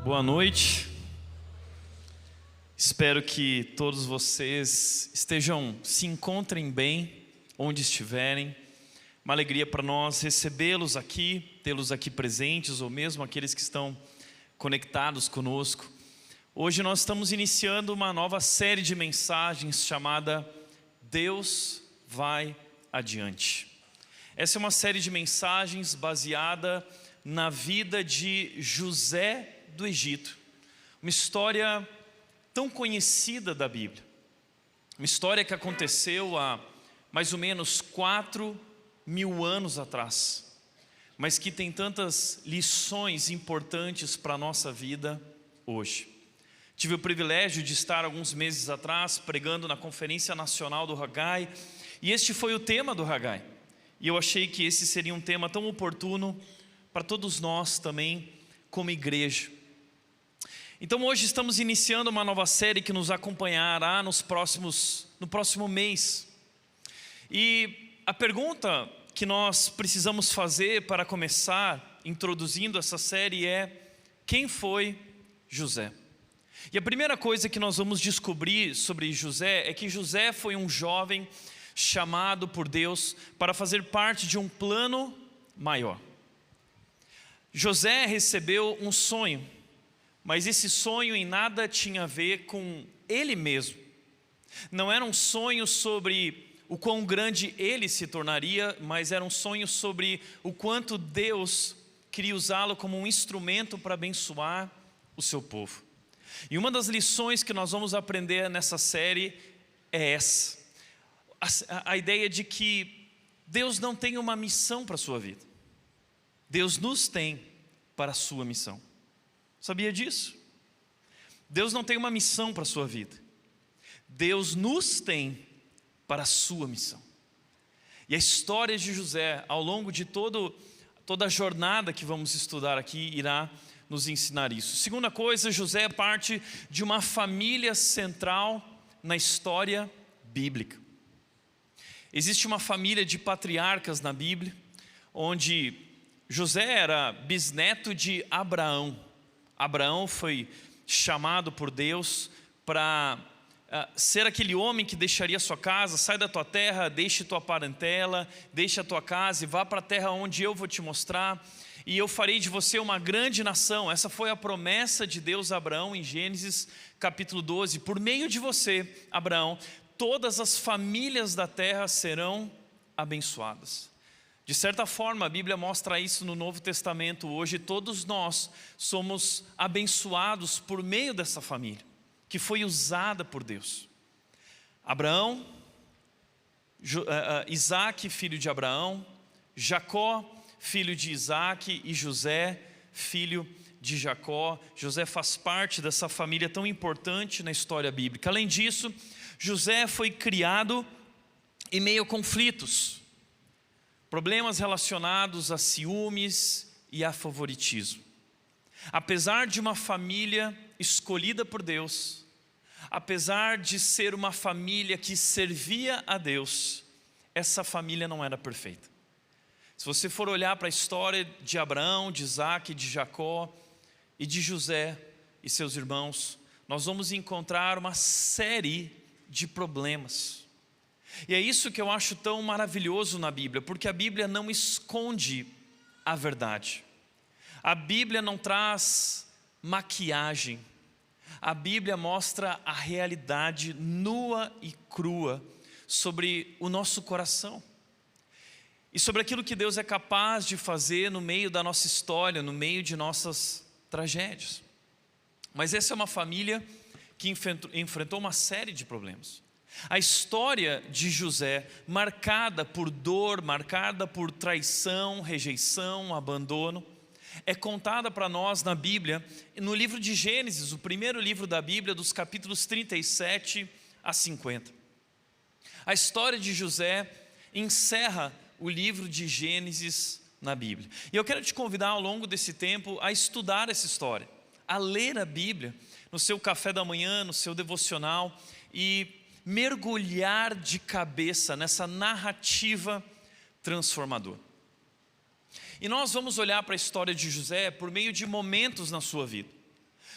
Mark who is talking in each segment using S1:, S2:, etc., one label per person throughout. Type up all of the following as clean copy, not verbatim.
S1: Boa noite. Espero que todos vocês se encontrem bem onde estiverem. Uma alegria para nós recebê-los aqui, tê-los aqui presentes, ou mesmo aqueles que estão conectados conosco. Hoje nós estamos iniciando uma nova série de mensagens chamada Deus vai adiante. Essa é uma série de mensagens baseada na vida de José do Egito, uma história tão conhecida da Bíblia, uma história que aconteceu há mais ou menos 4.000 anos atrás, mas que tem tantas lições importantes para a nossa vida hoje. Tive o privilégio de estar alguns meses atrás pregando na Conferência Nacional do Haggai, e este foi o tema do Haggai, e eu achei que esse seria um tema tão oportuno para todos nós também como igreja. Então hoje estamos iniciando uma nova série que nos acompanhará no próximo mês. E a pergunta que nós precisamos fazer para começar introduzindo essa série é: quem foi José? E a primeira coisa que nós vamos descobrir sobre José é que José foi um jovem chamado por Deus para fazer parte de um plano maior. José recebeu um sonho, mas esse sonho em nada tinha a ver com ele mesmo. Não era um sonho sobre o quão grande ele se tornaria, mas era um sonho sobre o quanto Deus queria usá-lo como um instrumento para abençoar o seu povo. E uma das lições que nós vamos aprender nessa série é essa. A ideia de que Deus não tem uma missão para a sua vida. Deus nos tem para a sua missão. Sabia disso? Deus não tem uma missão para a sua vida. Deus nos tem para a sua missão. E a história de José, ao longo de toda a jornada que vamos estudar aqui, irá nos ensinar isso. Segunda coisa, José é parte de uma família central na história bíblica. Existe uma família de patriarcas na Bíblia, onde José era bisneto de Abraão. Abraão foi chamado por Deus para ser aquele homem que deixaria sua casa, sai da tua terra, deixe tua parentela, deixe a tua casa e vá para a terra onde eu vou te mostrar, e eu farei de você uma grande nação. Essa foi a promessa de Deus a Abraão em Gênesis capítulo 12. Por meio de você, Abraão, todas as famílias da terra serão abençoadas. De certa forma, a Bíblia mostra isso no Novo Testamento. Hoje todos nós somos abençoados por meio dessa família, que foi usada por Deus. Abraão, Isaac, filho de Abraão, Jacó, filho de Isaac, e José, filho de Jacó. José faz parte dessa família tão importante na história bíblica. Além disso, José foi criado em meio a conflitos, problemas relacionados a ciúmes e a favoritismo. Apesar de uma família escolhida por Deus, apesar de ser uma família que servia a Deus, essa família não era perfeita. Se você for olhar para a história de Abraão, de Isaac, de Jacó e de José e seus irmãos, nós vamos encontrar uma série de problemas. E é isso que eu acho tão maravilhoso na Bíblia, porque a Bíblia não esconde a verdade. A Bíblia não traz maquiagem. A Bíblia mostra a realidade nua e crua sobre o nosso coração. E sobre aquilo que Deus é capaz de fazer no meio da nossa história, no meio de nossas tragédias. Mas essa é uma família que enfrentou uma série de problemas. A história de José, marcada por dor, marcada por traição, rejeição, abandono, é contada para nós na Bíblia, no livro de Gênesis, o primeiro livro da Bíblia, dos capítulos 37 a 50. A história de José encerra o livro de Gênesis na Bíblia. E eu quero te convidar ao longo desse tempo a estudar essa história, a ler a Bíblia no seu café da manhã, no seu devocional, e mergulhar de cabeça nessa narrativa transformadora. E nós vamos olhar para a história de José por meio de momentos na sua vida.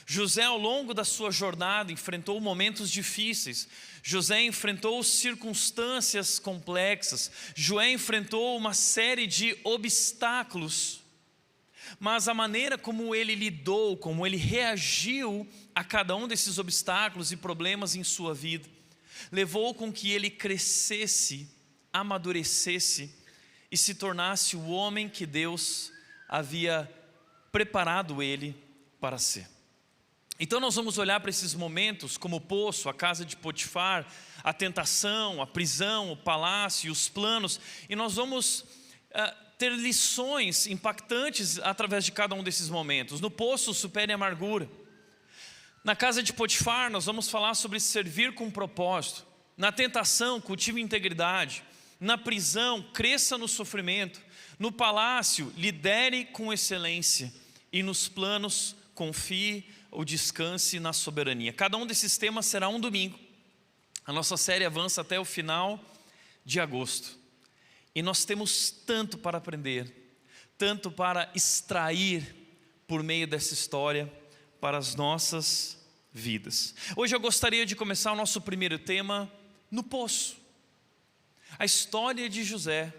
S1: José, ao longo da sua jornada, enfrentou momentos difíceis. José enfrentou circunstâncias complexas. José enfrentou uma série de obstáculos. Mas a maneira como ele lidou, como ele reagiu a cada um desses obstáculos e problemas em sua vida, levou com que ele crescesse, amadurecesse e se tornasse o homem que Deus havia preparado ele para ser. Então nós vamos olhar para esses momentos como o poço, a casa de Potifar, a tentação, a prisão, o palácio, os planos, e nós vamos ter lições impactantes através de cada um desses momentos. No poço, supere a amargura. Na casa de Potifar, nós vamos falar sobre servir com propósito. Na tentação, cultive integridade. Na prisão, cresça no sofrimento. No palácio, lidere com excelência. E nos planos, confie ou descanse na soberania. Cada um desses temas será um domingo. A nossa série avança até o final de agosto. E nós temos tanto para aprender, tanto para extrair por meio dessa história para as nossas vidas. Hoje eu gostaria de começar o nosso primeiro tema no poço. A história de José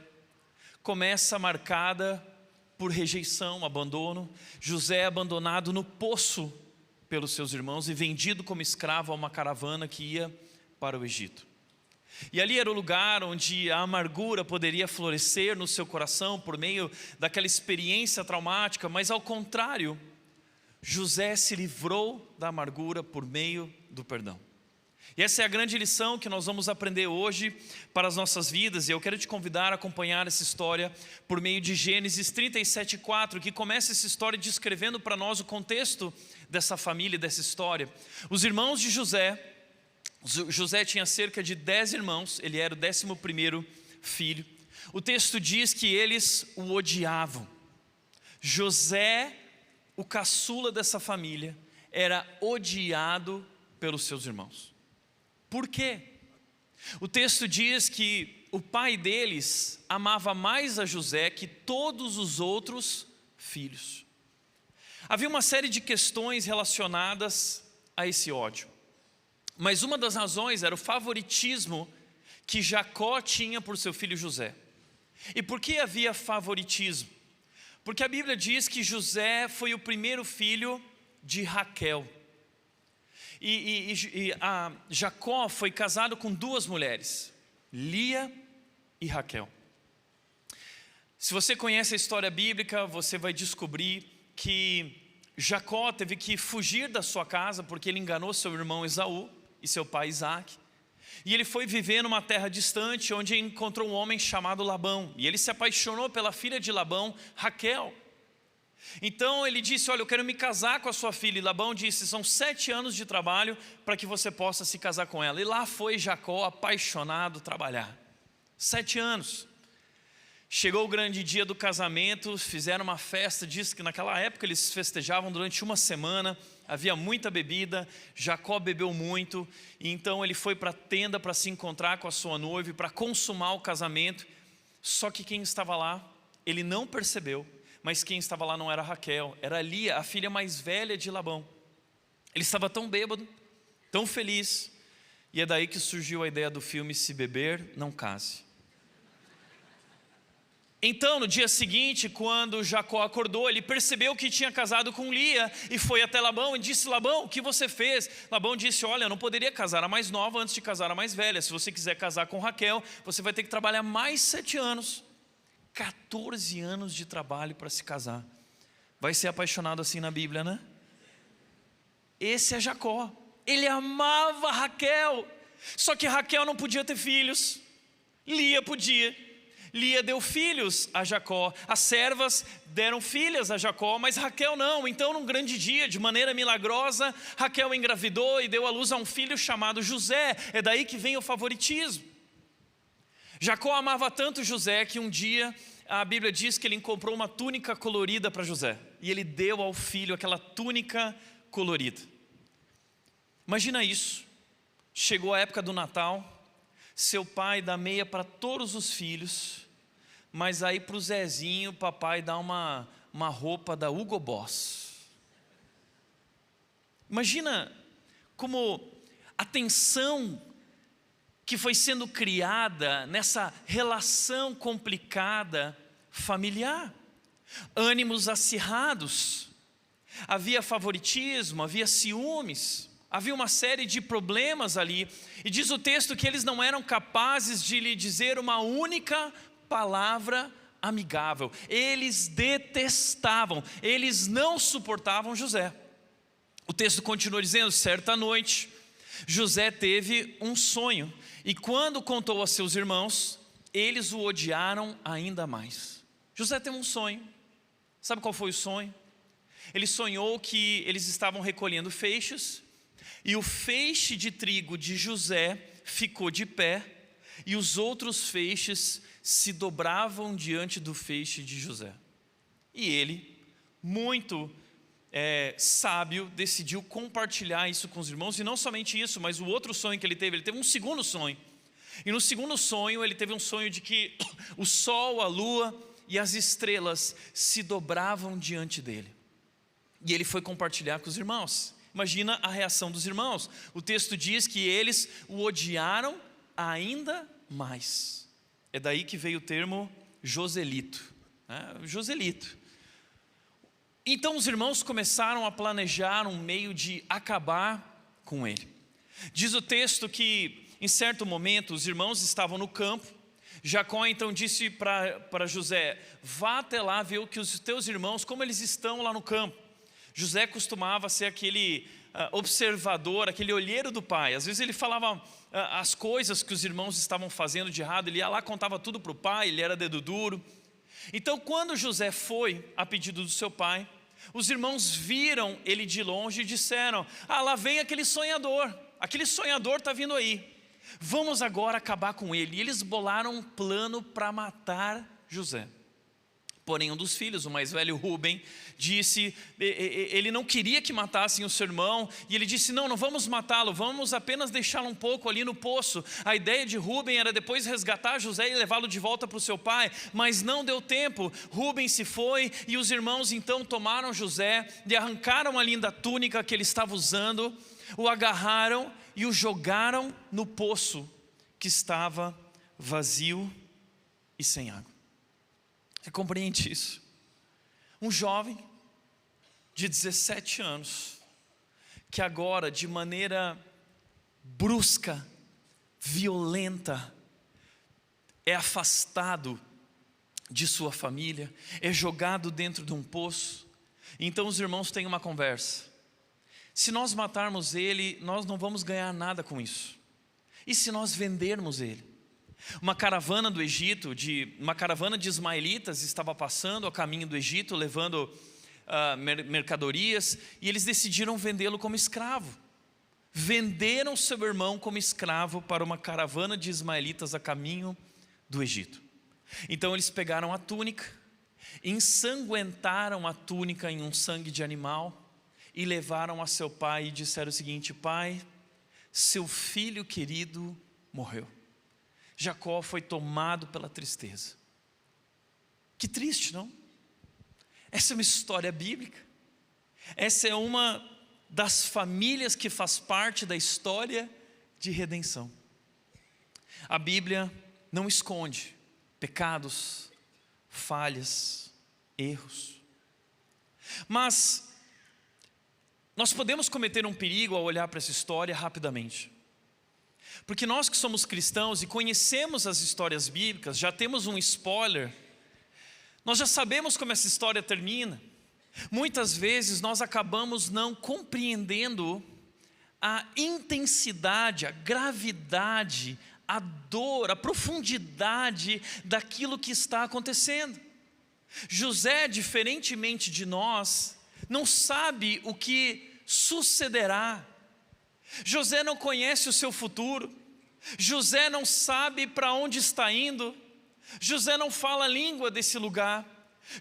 S1: começa marcada por rejeição, abandono. José é abandonado no poço pelos seus irmãos e vendido como escravo a uma caravana que ia para o Egito. E ali era o lugar onde a amargura poderia florescer no seu coração por meio daquela experiência traumática, mas ao contrário, José se livrou da amargura por meio do perdão. E essa é a grande lição que nós vamos aprender hoje para as nossas vidas, e eu quero te convidar a acompanhar essa história por meio de Gênesis 37:4, que começa essa história descrevendo para nós o contexto dessa família, dessa história. Os irmãos de José tinha cerca de 10 irmãos, ele era o 11º filho. O texto diz que eles o odiavam. José, o caçula dessa família, era odiado pelos seus irmãos. Por quê? O texto diz que o pai deles amava mais a José que todos os outros filhos. Havia uma série de questões relacionadas a esse ódio. Mas uma das razões era o favoritismo que Jacó tinha por seu filho José. E por que havia favoritismo? Porque a Bíblia diz que José foi o primeiro filho de Raquel. Jacó foi casado com 2 mulheres, Lia e Raquel. Se você conhece a história bíblica, você vai descobrir que Jacó teve que fugir da sua casa porque ele enganou seu irmão Esaú e seu pai Isaac. E ele foi viver numa terra distante, onde encontrou um homem chamado Labão. E ele se apaixonou pela filha de Labão, Raquel. Então ele disse: olha, eu quero me casar com a sua filha. E Labão disse: são 7 anos de trabalho para que você possa se casar com ela. E lá foi Jacó, apaixonado, trabalhar. 7 anos. Chegou o grande dia do casamento, fizeram uma festa. Diz que naquela época eles festejavam durante uma semana. Havia muita bebida, Jacó bebeu muito. E então ele foi para a tenda para se encontrar com a sua noiva, para consumar o casamento. Só que quem estava lá, ele não percebeu. Mas quem estava lá não era Raquel, era Lia, a filha mais velha de Labão. Ele estava tão bêbado, tão feliz. E é daí que surgiu a ideia do filme Se Beber, Não Case. Então no dia seguinte, quando Jacó acordou, ele percebeu que tinha casado com Lia. E foi até Labão e disse: Labão, o que você fez? Labão disse: olha, eu não poderia casar a mais nova antes de casar a mais velha. Se você quiser casar com Raquel, você vai ter que trabalhar mais 7 anos. 14 anos de trabalho para se casar. Vai ser apaixonado assim na Bíblia, né? Esse é Jacó. Ele amava Raquel. Só que Raquel não podia ter filhos. Lia podia. Lia deu filhos a Jacó. As servas deram filhas a Jacó, mas Raquel não. Então num grande dia, de maneira milagrosa, Raquel engravidou e deu à luz a um filho chamado José. É daí que vem o favoritismo. Jacó amava tanto José que um dia a Bíblia diz que ele comprou uma túnica colorida para José. E ele deu ao filho aquela túnica colorida. Imagina isso. Chegou a época do Natal, seu pai dá meia para todos os filhos, mas aí para o Zezinho, o papai dá uma roupa da Hugo Boss. Imagina como a tensão que foi sendo criada nessa relação complicada familiar. Ânimos acirrados, havia favoritismo, havia ciúmes, havia uma série de problemas ali. E diz o texto que eles não eram capazes de lhe dizer uma única palavra amigável. Eles detestavam, eles não suportavam José. O texto continua dizendo: certa noite, José teve um sonho, e quando contou a seus irmãos, eles o odiaram ainda mais. José teve um sonho. Sabe qual foi o sonho? Ele sonhou que eles estavam recolhendo feixes, e o feixe de trigo de José ficou de pé, e os outros feixes se dobravam diante do feixe de José. E ele, muito sábio, decidiu compartilhar isso com os irmãos. E não somente isso, mas o outro sonho que ele teve um segundo sonho. E no segundo sonho ele teve um sonho de que o sol, a lua e as estrelas se dobravam diante dele. E ele foi compartilhar com os irmãos. Imagina a reação dos irmãos. O texto diz que eles o odiaram ainda mais. É daí que veio o termo Joselito, né? Joselito. Então os irmãos começaram a planejar um meio de acabar com ele. Diz o texto que em certo momento os irmãos estavam no campo. Jacó então disse para José: vá até lá ver o que os teus irmãos, como eles estão lá no campo. José costumava ser aquele observador, aquele olheiro do pai. Às vezes ele falava as coisas que os irmãos estavam fazendo de errado, ele ia lá, contava tudo para o pai, ele era dedo duro. Então quando José foi a pedido do seu pai, os irmãos viram ele de longe e disseram: lá vem aquele sonhador está vindo aí, vamos agora acabar com ele. E eles bolaram um plano para matar José. Porém um dos filhos, o mais velho, Rúben, disse, ele não queria que matassem o seu irmão, e ele disse: não vamos matá-lo, vamos apenas deixá-lo um pouco ali no poço. A ideia de Rúben era depois resgatar José e levá-lo de volta para o seu pai, mas não deu tempo. Rúben se foi, e os irmãos então tomaram José, e arrancaram a linda túnica que ele estava usando, o agarraram e o jogaram no poço que estava vazio e sem água. Você compreende isso? Um jovem de 17 anos, que agora de maneira brusca, violenta, é afastado de sua família, é jogado dentro de um poço. Então os irmãos têm uma conversa: se nós matarmos ele, nós não vamos ganhar nada com isso. E se nós vendermos ele? Uma caravana do Egito, uma caravana de ismaelitas estava passando a caminho do Egito, levando mercadorias, e eles decidiram vendê-lo como escravo. Venderam seu irmão como escravo para uma caravana de ismaelitas a caminho do Egito. Então eles pegaram a túnica, ensanguentaram a túnica em um sangue de animal e levaram a seu pai e disseram o seguinte: pai, seu filho querido morreu. Jacó foi tomado pela tristeza. Que triste, não? Essa é uma história bíblica. Essa é uma das famílias que faz parte da história de redenção. A Bíblia não esconde pecados, falhas, erros. Mas nós podemos cometer um perigo ao olhar para essa história rapidamente. Porque nós que somos cristãos e conhecemos as histórias bíblicas, já temos um spoiler, nós já sabemos como essa história termina. Muitas vezes nós acabamos não compreendendo a intensidade, a gravidade, a dor, a profundidade daquilo que está acontecendo. José, diferentemente de nós, não sabe o que sucederá. José não conhece o seu futuro. José não sabe para onde está indo. José não fala a língua desse lugar.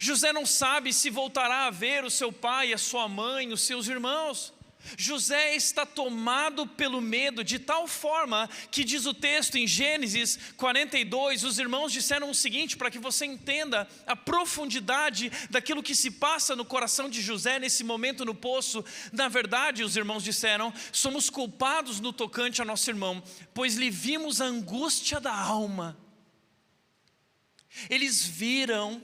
S1: José não sabe se voltará a ver o seu pai, a sua mãe, os seus irmãos. José está tomado pelo medo de tal forma que diz o texto em Gênesis 42, os irmãos disseram o seguinte, para que você entenda a profundidade daquilo que se passa no coração de José nesse momento no poço. Na verdade, os irmãos disseram, somos culpados no tocante a nosso irmão, pois lhe vimos a angústia da alma. Eles viram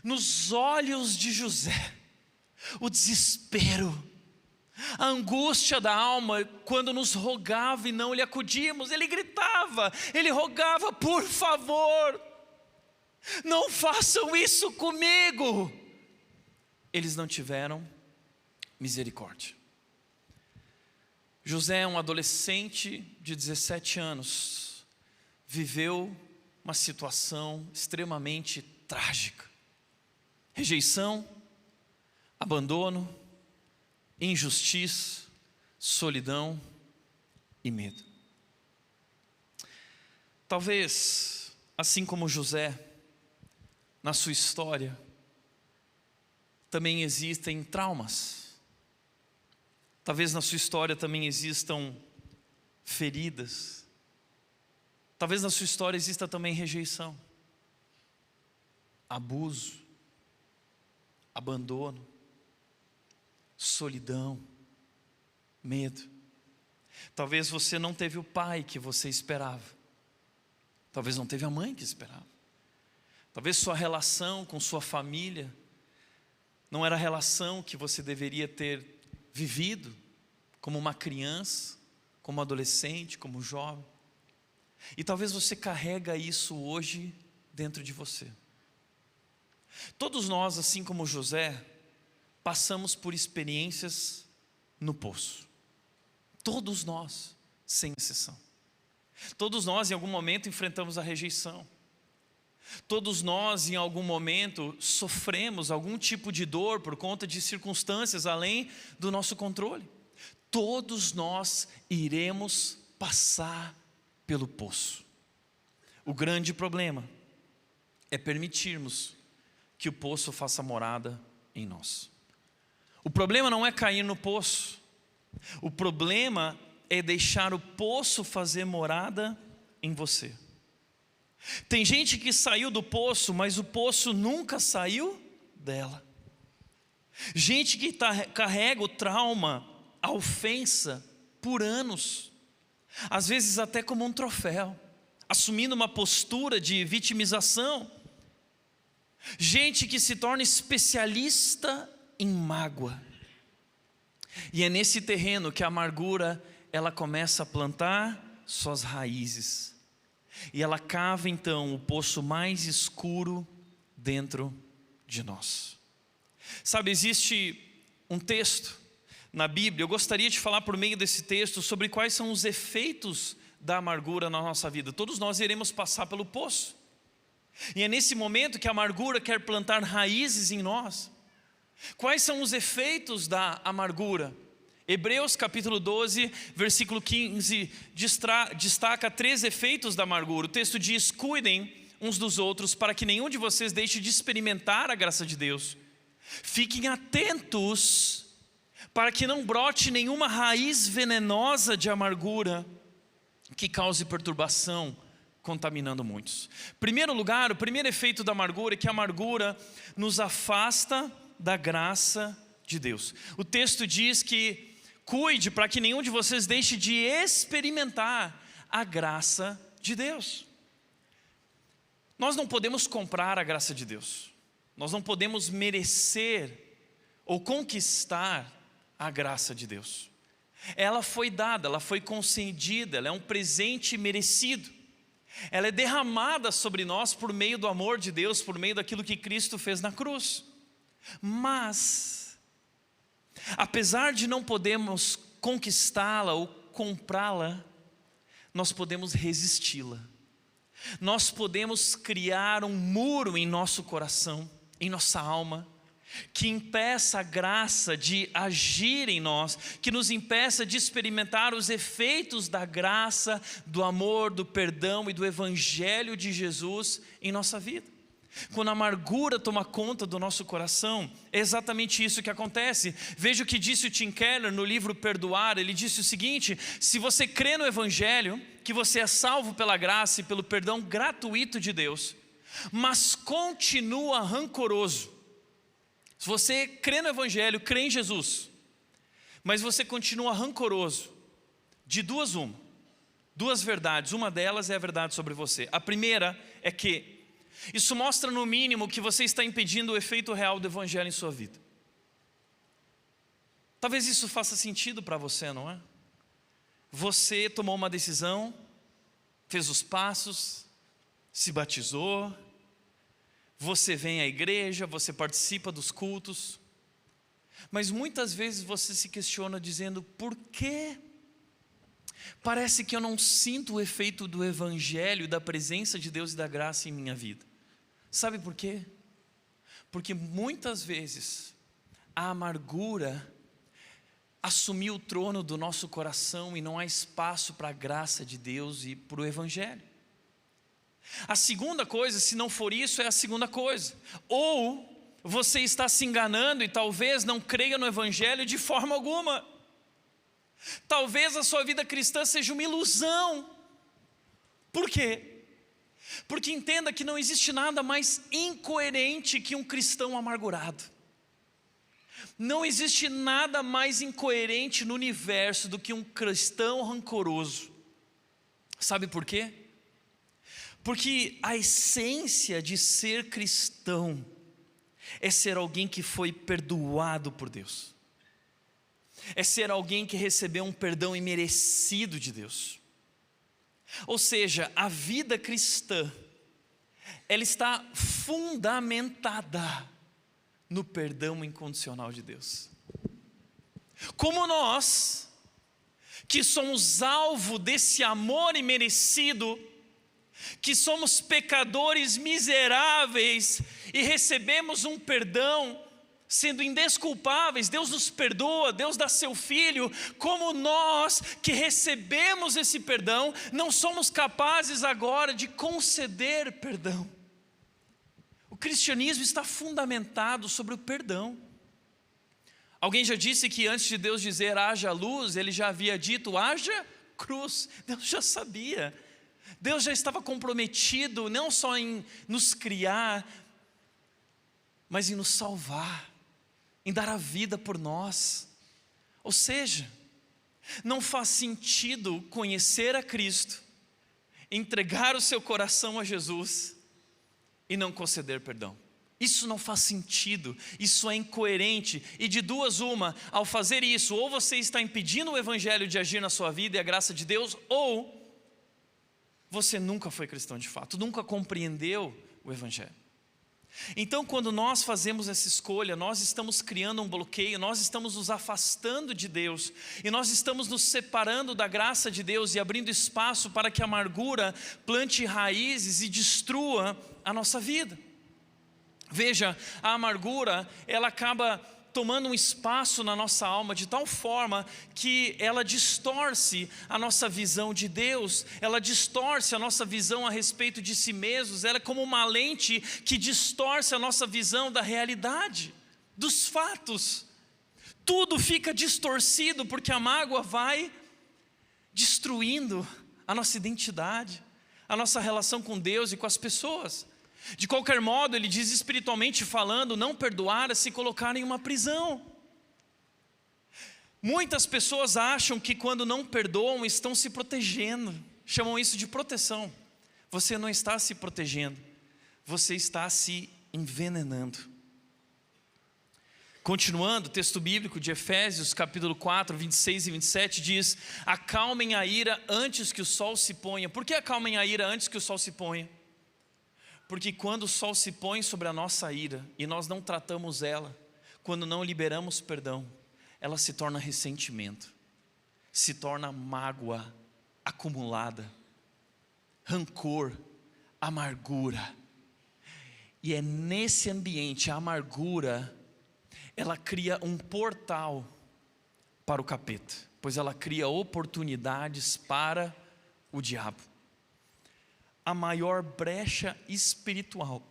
S1: nos olhos de José o desespero, a angústia da alma, quando nos rogava e não lhe acudíamos. Ele gritava, ele rogava, por favor, não façam isso comigo. Eles não tiveram misericórdia. José é um adolescente de 17 anos, viveu uma situação extremamente trágica. Rejeição, abandono, injustiça, solidão e medo. Talvez, assim como José, na sua história, também existem traumas. Talvez na sua história também existam feridas. Talvez na sua história exista também rejeição, abuso, abandono, solidão, medo. Talvez você não teve o pai que você esperava. Talvez não teve a mãe que esperava. Talvez sua relação com sua família não era a relação que você deveria ter vivido como uma criança, como adolescente, como jovem. E talvez você carrega isso hoje dentro de você. Todos nós, assim como José, passamos por experiências no poço. Todos nós, sem exceção. Todos nós em algum momento enfrentamos a rejeição. Todos nós em algum momento sofremos algum tipo de dor por conta de circunstâncias além do nosso controle. Todos nós iremos passar pelo poço. O grande problema é permitirmos que o poço faça morada em nós. O problema não é cair no poço. O problema é deixar o poço fazer morada em você. Tem gente que saiu do poço, mas o poço nunca saiu dela. Gente que carrega o trauma, a ofensa, por anos. Às vezes até como um troféu, assumindo uma postura de vitimização. Gente que se torna especialista em mágoa. E é nesse terreno que a amargura, ela começa a plantar suas raízes. E ela cava então o poço mais escuro dentro de nós. Sabe, existe um texto na Bíblia, eu gostaria de falar por meio desse texto sobre quais são os efeitos da amargura na nossa vida. Todos nós iremos passar pelo poço. E é nesse momento que a amargura quer plantar raízes em nós. Quais são os efeitos da amargura? Hebreus capítulo 12, versículo 15, destaca 3 efeitos da amargura. O texto diz, cuidem uns dos outros para que nenhum de vocês deixe de experimentar a graça de Deus. Fiquem atentos para que não brote nenhuma raiz venenosa de amargura que cause perturbação, contaminando muitos. Primeiro lugar, o primeiro efeito da amargura é que a amargura nos afasta da graça de Deus. O texto diz que cuide para que nenhum de vocês deixe de experimentar a graça de Deus. Nós não podemos comprar a graça de Deus. Nós não podemos merecer ou conquistar a graça de Deus. Ela foi dada, ela foi concedida, ela é um presente merecido. Ela é derramada sobre nós por meio do amor de Deus, por meio daquilo que Cristo fez na cruz. Mas, apesar de não podermos conquistá-la ou comprá-la, nós podemos resisti-la. Nós podemos criar um muro em nosso coração, em nossa alma, que impeça a graça de agir em nós, que nos impeça de experimentar os efeitos da graça, do amor, do perdão e do evangelho de Jesus em nossa vida. quando a amargura toma conta do nosso coração, é exatamente isso que acontece. Veja o que disse o Tim Keller no livro Perdoar. Ele disse o seguinte: se você crê no Evangelho, que você é salvo pela graça e pelo perdão gratuito de Deus, mas continua rancoroso. Se você crê no Evangelho, crê em Jesus, mas você continua rancoroso, de duas verdades. Uma delas é a verdade sobre você. A primeira é que isso mostra no mínimo que você está impedindo o efeito real do Evangelho em sua vida. Talvez isso faça sentido para você, não é? Você tomou uma decisão, fez os passos, se batizou, você vem à igreja, você participa dos cultos, mas muitas vezes você se questiona dizendo: por que parece que eu não sinto o efeito do Evangelho, da presença de Deus e da graça em minha vida? Sabe por quê? Porque muitas vezes a amargura assumiu o trono do nosso coração e não há espaço para a graça de Deus e para o Evangelho. A segunda coisa, se não for isso, é a segunda coisa: ou você está se enganando e talvez não creia no Evangelho de forma alguma. Talvez a sua vida cristã seja uma ilusão. Por quê? Porque entenda que não existe nada mais incoerente que um cristão amargurado. Não existe nada mais incoerente no universo do que um cristão rancoroso. Sabe por quê? Porque a essência de ser cristão é ser alguém que foi perdoado por Deus. É ser alguém que recebeu um perdão imerecido de Deus. Ou seja, a vida cristã, ela está fundamentada no perdão incondicional de Deus. Como nós, que somos alvo desse amor imerecido, que somos pecadores miseráveis e recebemos um perdão, sendo indesculpáveis, Deus nos perdoa, Deus dá seu Filho. Como nós que recebemos esse perdão, não somos capazes agora de conceder perdão. O cristianismo está fundamentado sobre o perdão. Alguém já disse que antes de Deus dizer haja luz, Ele já havia dito haja cruz. Deus já sabia. Deus já estava comprometido não só em nos criar, mas em nos salvar, em dar a vida por nós. Ou seja, não faz sentido conhecer a Cristo, entregar o seu coração a Jesus e não conceder perdão. Isso não faz sentido, isso é incoerente. E de duas uma, ao fazer isso, ou você está impedindo o Evangelho de agir na sua vida e a graça de Deus, ou você nunca foi cristão de fato, nunca compreendeu o Evangelho. Então, quando nós fazemos essa escolha, nós estamos criando um bloqueio, nós estamos nos afastando de Deus, e nós estamos nos separando da graça de Deus e abrindo espaço para que a amargura plante raízes e destrua a nossa vida. Veja, a amargura, ela acaba tomando um espaço na nossa alma de tal forma que ela distorce a nossa visão de Deus, ela distorce a nossa visão a respeito de si mesmos, ela é como uma lente que distorce a nossa visão da realidade, dos fatos. Tudo fica distorcido porque a mágoa vai destruindo a nossa identidade, a nossa relação com Deus e com as pessoas. De qualquer modo, ele diz, espiritualmente falando, não perdoar é se colocar em uma prisão. Muitas pessoas acham que quando não perdoam estão se protegendo, chamam isso de proteção. Você não está se protegendo, você está se envenenando. Continuando, o texto bíblico de Efésios capítulo 4, 26 e 27 diz: acalmem a ira antes que o sol se ponha. Por que acalmem a ira antes que o sol se ponha? Porque quando o sol se põe sobre a nossa ira e nós não tratamos ela, quando não liberamos perdão, ela se torna ressentimento, se torna mágoa acumulada, rancor, amargura. E é nesse ambiente, a amargura, ela cria um portal para o capeta, pois ela cria oportunidades para o diabo. A maior brecha espiritual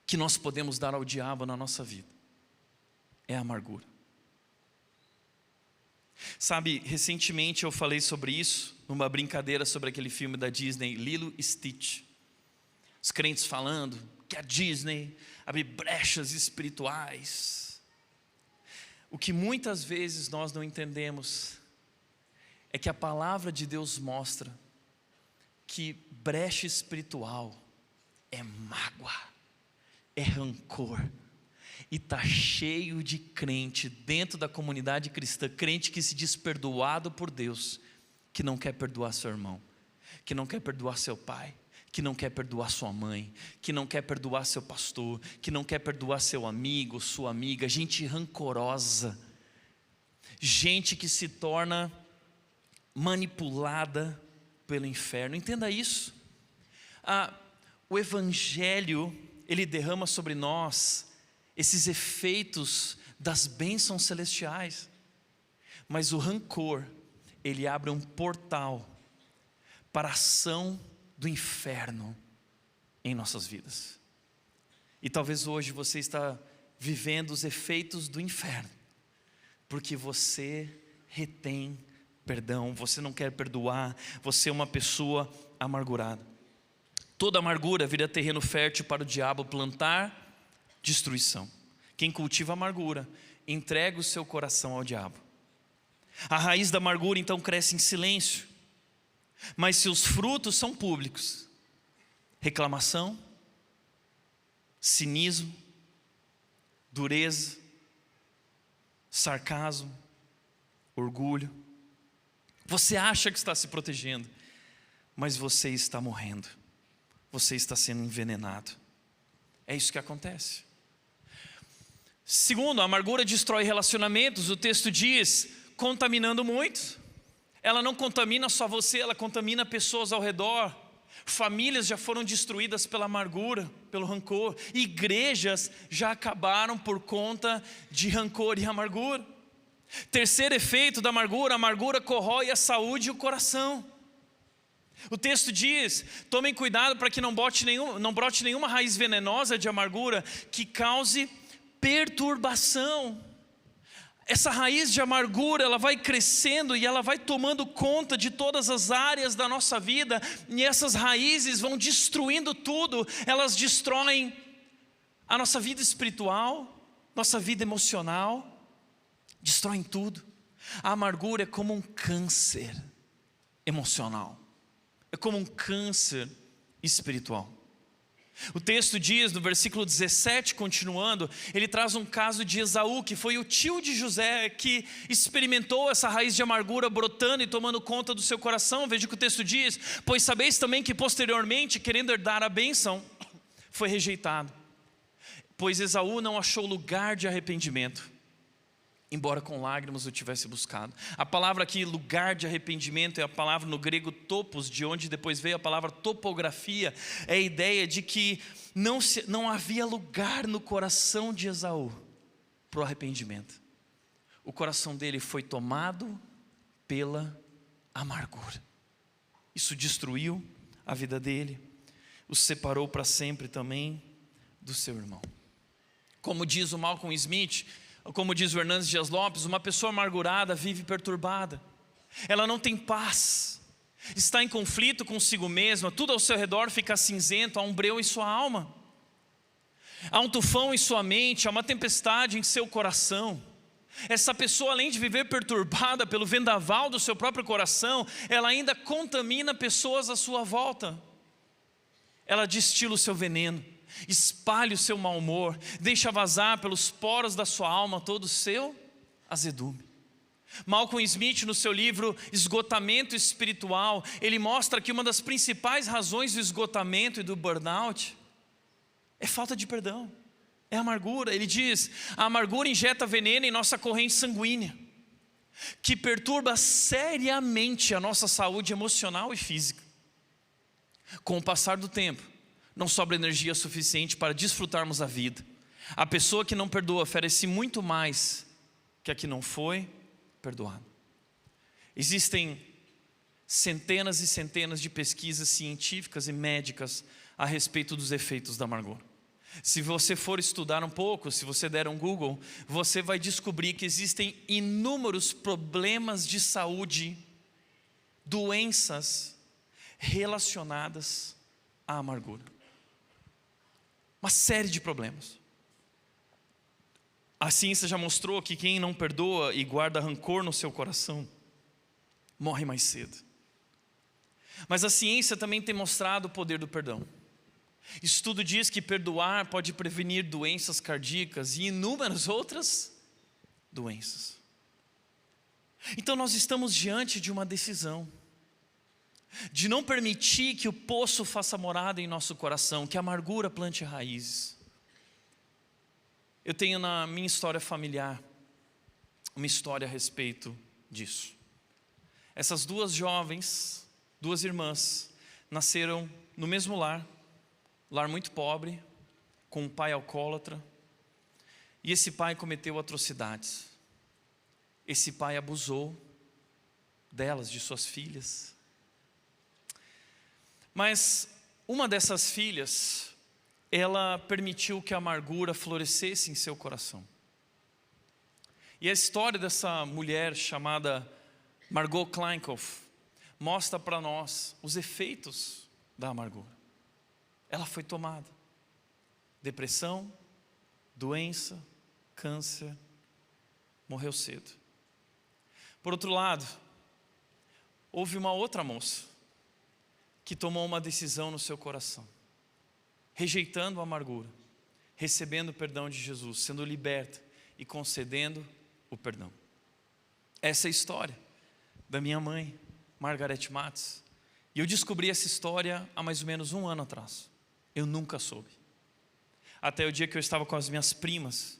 S1: que nós podemos dar ao diabo na nossa vida é a amargura. Sabe, recentemente eu falei sobre isso, numa brincadeira sobre aquele filme da Disney, Lilo e Stitch. Os crentes falando que a Disney abre brechas espirituais. O que muitas vezes nós não entendemos é que a palavra de Deus mostra que brecha espiritual é mágoa, é rancor. E está cheio de crente dentro da comunidade cristã, crente que se diz perdoado por Deus, que não quer perdoar seu irmão, que não quer perdoar seu pai, que não quer perdoar sua mãe, que não quer perdoar seu pastor, que não quer perdoar seu amigo, sua amiga, gente rancorosa, gente que se torna manipulada pelo inferno. Entenda isso. O Evangelho, ele derrama sobre nós esses efeitos das bênçãos celestiais, mas o rancor, ele abre um portal para a ação do inferno em nossas vidas. E talvez hoje você está vivendo os efeitos do inferno, porque você retém perdão, você não quer perdoar, você é uma pessoa amargurada. Toda amargura vira terreno fértil para o diabo plantar destruição. Quem cultiva amargura entrega o seu coração ao diabo. A raiz da amargura então cresce em silêncio, mas seus frutos são públicos: reclamação, cinismo, dureza, sarcasmo, orgulho. Você acha que está se protegendo, mas você está morrendo, você está sendo envenenado. É isso que acontece. Segundo, a amargura destrói relacionamentos. O texto diz, contaminando muitos. Ela não contamina só você, ela contamina pessoas ao redor. Famílias já foram destruídas pela amargura, pelo rancor. Igrejas já acabaram por conta de rancor e amargura. Terceiro efeito da amargura: a amargura corrói a saúde e o coração. O texto diz, tomem cuidado para que não brote nenhuma raiz venenosa de amargura que cause perturbação. Essa raiz de amargura, ela vai crescendo e ela vai tomando conta de todas as áreas da nossa vida, e essas raízes vão destruindo tudo. Elas destroem a nossa vida espiritual, nossa vida emocional, destroem tudo. A amargura é como um câncer emocional, é como um câncer espiritual. O texto diz, no versículo 17, continuando, ele traz um caso de Esaú, que foi o tio de José, que experimentou essa raiz de amargura brotando e tomando conta do seu coração. Veja o que o texto diz: pois sabeis também que posteriormente, querendo herdar a bênção, foi rejeitado, pois Esaú não achou lugar de arrependimento, embora com lágrimas o tivesse buscado. A palavra aqui, lugar de arrependimento, é a palavra no grego topos, de onde depois veio a palavra topografia. É a ideia de que não havia lugar no coração de Esaú para o arrependimento. O coração dele foi tomado pela amargura. Isso destruiu a vida dele, o separou para sempre também do seu irmão. Como diz o Malcolm Smith, como diz o Hernandes Dias Lopes, uma pessoa amargurada vive perturbada, ela não tem paz, está em conflito consigo mesma, tudo ao seu redor fica cinzento, há um breu em sua alma, há um tufão em sua mente, há uma tempestade em seu coração. Essa pessoa, além de viver perturbada pelo vendaval do seu próprio coração, ela ainda contamina pessoas à sua volta. Ela destila o seu veneno, espalha o seu mau humor, deixa vazar pelos poros da sua alma todo o seu azedume. Malcolm Smith, no seu livro Esgotamento Espiritual, ele mostra que uma das principais razões do esgotamento e do burnout é falta de perdão, é a amargura. Ele diz, a amargura injeta veneno em nossa corrente sanguínea, que perturba seriamente a nossa saúde emocional e física. Com o passar do tempo, não sobra energia suficiente para desfrutarmos a vida. A pessoa que não perdoa oferece muito mais que a que não foi perdoada. Existem centenas e centenas de pesquisas científicas e médicas a respeito dos efeitos da amargura. Se você for estudar um pouco, se você der um Google, você vai descobrir que existem inúmeros problemas de saúde, doenças relacionadas à amargura. Uma série de problemas. A ciência já mostrou que quem não perdoa e guarda rancor no seu coração, morre mais cedo. Mas a ciência também tem mostrado o poder do perdão. Estudo diz que perdoar pode prevenir doenças cardíacas e inúmeras outras doenças. Então nós estamos diante de uma decisão, de não permitir que o poço faça morada em nosso coração, que a amargura plante raízes. Eu tenho na minha história familiar uma história a respeito disso. Essas duas jovens, duas irmãs, nasceram no mesmo lar muito pobre, com um pai alcoólatra, e esse pai cometeu atrocidades. Esse pai abusou delas, de suas filhas. Mas uma dessas filhas, ela permitiu que a amargura florescesse em seu coração. E a história dessa mulher chamada Margot Kleinkoff mostra para nós os efeitos da amargura. Ela foi tomada. Depressão, doença, câncer, morreu cedo. Por outro lado, houve uma outra moça que tomou uma decisão no seu coração, rejeitando a amargura, recebendo o perdão de Jesus, sendo liberta e concedendo o perdão. Essa é a história da minha mãe, Margarete Matos. E eu descobri essa história há mais ou menos 1 ano atrás. Eu nunca soube. Até o dia que eu estava com as minhas primas,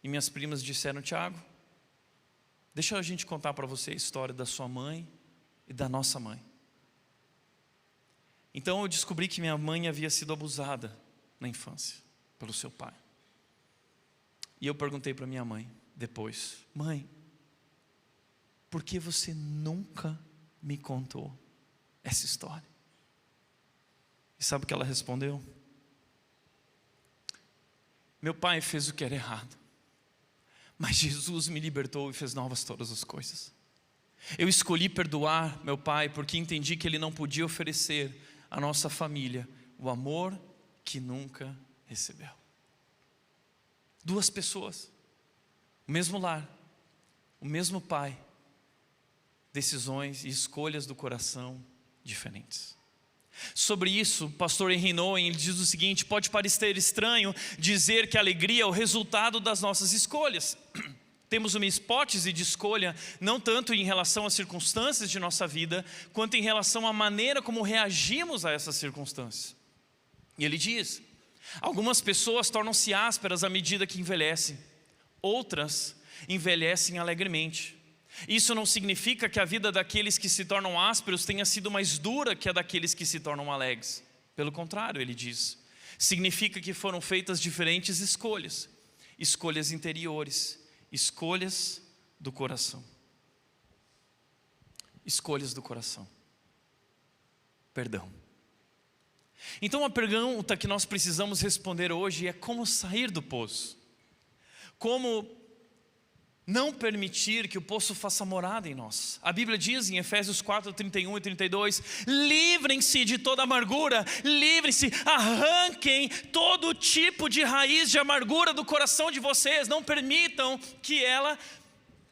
S1: e minhas primas disseram: Tiago, deixa a gente contar para você a história da sua mãe e da nossa mãe. Então eu descobri que minha mãe havia sido abusada na infância pelo seu pai. E eu perguntei para minha mãe depois: mãe, por que você nunca me contou essa história? E sabe o que ela respondeu? Meu pai fez o que era errado, mas Jesus me libertou e fez novas todas as coisas. Eu escolhi perdoar meu pai porque entendi que ele não podia oferecer à nossa família o amor que nunca recebeu. 2 pessoas, o mesmo lar, o mesmo pai, decisões e escolhas do coração diferentes. Sobre isso, o pastor Henry Nouwen, ele diz o seguinte: pode parecer estranho dizer que a alegria é o resultado das nossas escolhas. Temos uma hipótese de escolha, não tanto em relação às circunstâncias de nossa vida, quanto em relação à maneira como reagimos a essas circunstâncias. E ele diz: algumas pessoas tornam-se ásperas à medida que envelhecem, outras envelhecem alegremente. Isso não significa que a vida daqueles que se tornam ásperos tenha sido mais dura que a daqueles que se tornam alegres. Pelo contrário, ele diz, significa que foram feitas diferentes escolhas, escolhas interiores, escolhas do coração. Escolhas do coração. Perdão. Então a pergunta que nós precisamos responder hoje é: como sair do poço? Como não permitir que o poço faça morada em nós? A Bíblia diz em Efésios 4, 31 e 32, livrem-se de toda amargura, livrem-se, arranquem todo tipo de raiz de amargura do coração de vocês, não permitam que ela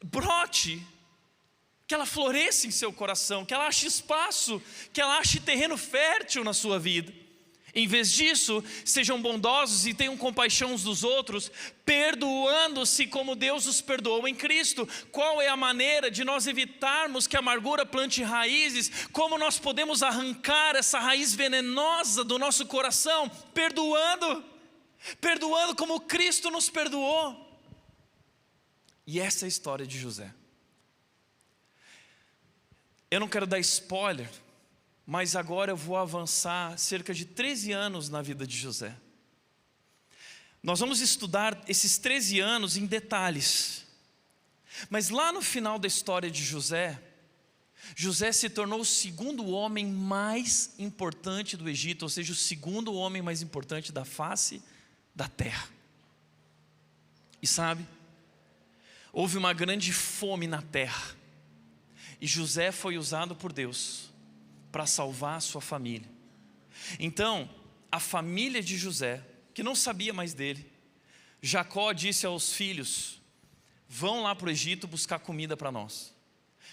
S1: brote, que ela floresça em seu coração, que ela ache espaço, que ela ache terreno fértil na sua vida. Em vez disso, sejam bondosos e tenham compaixão uns dos outros, perdoando-se como Deus os perdoou em Cristo. Qual é a maneira de nós evitarmos que a amargura plante raízes? Como nós podemos arrancar essa raiz venenosa do nosso coração? Perdoando como Cristo nos perdoou. E essa é a história de José. Eu não quero dar spoiler, mas agora eu vou avançar cerca de 13 anos na vida de José. Nós vamos estudar esses 13 anos em detalhes. Mas lá no final da história de José, José se tornou o segundo homem mais importante do Egito, ou seja, o segundo homem mais importante da face da terra. E sabe, houve uma grande fome na terra, e José foi usado por Deus para salvar a sua família. Então, a família de José, que não sabia mais dele, Jacó disse aos filhos: vão lá para o Egito buscar comida para nós.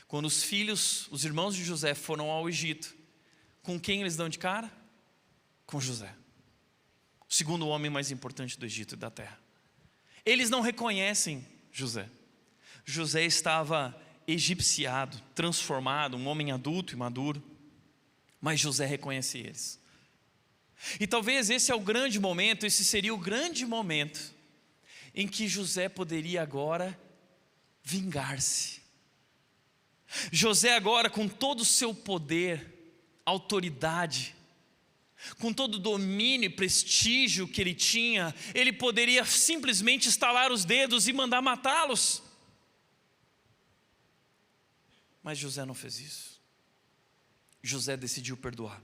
S1: Quando os irmãos de José foram ao Egito, com quem eles dão de cara? Com José, o segundo homem mais importante do Egito e da terra. Eles não reconhecem José. José estava egipciado, transformado, um homem adulto e maduro, mas José reconhece eles. E talvez esse é o grande momento, esse seria o grande momento em que José poderia agora vingar-se. José agora, com todo o seu poder, autoridade, com todo o domínio e prestígio que ele tinha, ele poderia simplesmente estalar os dedos e mandar matá-los. Mas José não fez isso. José decidiu perdoar.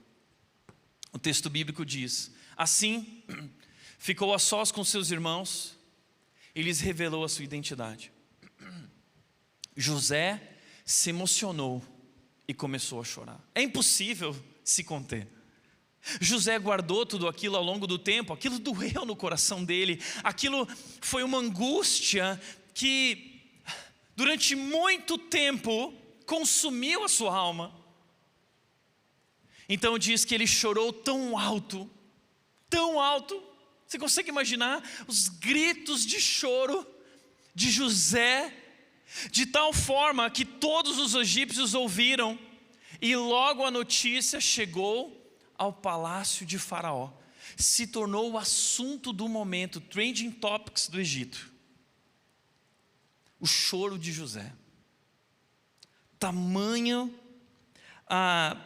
S1: O texto bíblico diz: assim, ficou a sós com seus irmãos e lhes revelou a sua identidade. José se emocionou e começou a chorar. É impossível se conter. José guardou tudo aquilo ao longo do tempo, aquilo doeu no coração dele, aquilo foi uma angústia que durante muito tempo consumiu a sua alma. Então diz que ele chorou tão alto, você consegue imaginar os gritos de choro de José, de tal forma que todos os egípcios ouviram, e logo a notícia chegou ao palácio de Faraó, se tornou o assunto do momento, trending topics do Egito. O choro de José, tamanho a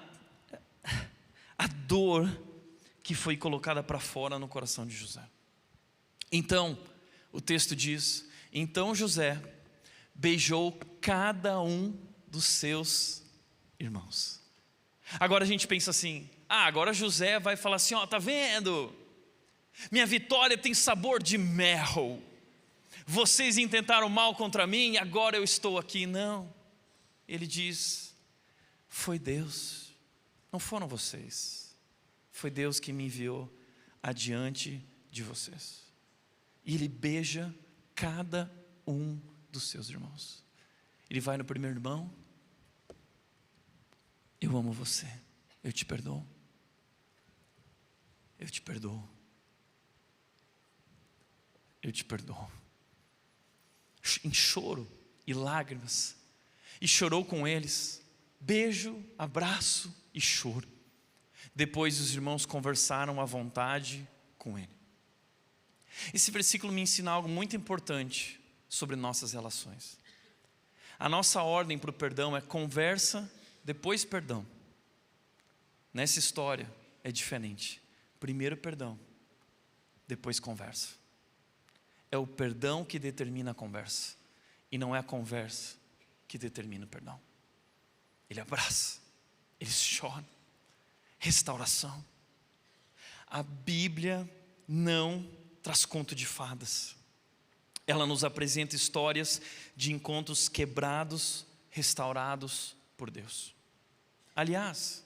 S1: dor que foi colocada para fora no coração de José. Então, o texto diz: então José beijou cada um dos seus irmãos. Agora a gente pensa assim: agora José vai falar assim, tá vendo? Minha vitória tem sabor de mel. Vocês intentaram mal contra mim e agora eu estou aqui. Não, ele diz: foi Deus, não foram vocês. Foi Deus que me enviou adiante de vocês. E ele beija cada um dos seus irmãos. Ele vai no primeiro irmão: eu amo você, eu te perdoo. Eu te perdoo. Eu te perdoo. Em choro e lágrimas. E chorou com eles. Beijo, abraço e choro. Depois os irmãos conversaram à vontade com ele. Esse versículo me ensina algo muito importante sobre nossas relações. A nossa ordem para o perdão é conversa, depois perdão. Nessa história é diferente. Primeiro perdão, depois conversa. É o perdão que determina a conversa, e não é a conversa que determina o perdão. Ele abraça, eles choram. Restauração. A Bíblia não traz conto de fadas. Ela nos apresenta histórias de encontros quebrados, restaurados por Deus. Aliás,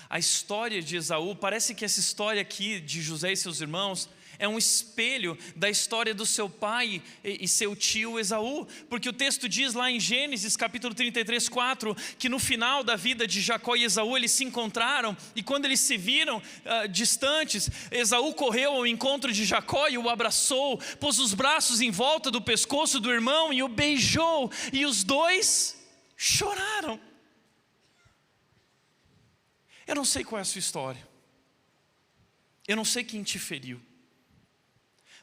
S1: a história de Esaú, parece que essa história aqui de José e seus irmãos é um espelho da história do seu pai e seu tio Esaú, porque o texto diz lá em Gênesis capítulo 33, 4, que no final da vida de Jacó e Esaú eles se encontraram, e quando eles se viram distantes, Esaú correu ao encontro de Jacó e o abraçou, pôs os braços em volta do pescoço do irmão e o beijou, e os dois choraram. Eu não sei qual é a sua história, eu não sei quem te feriu,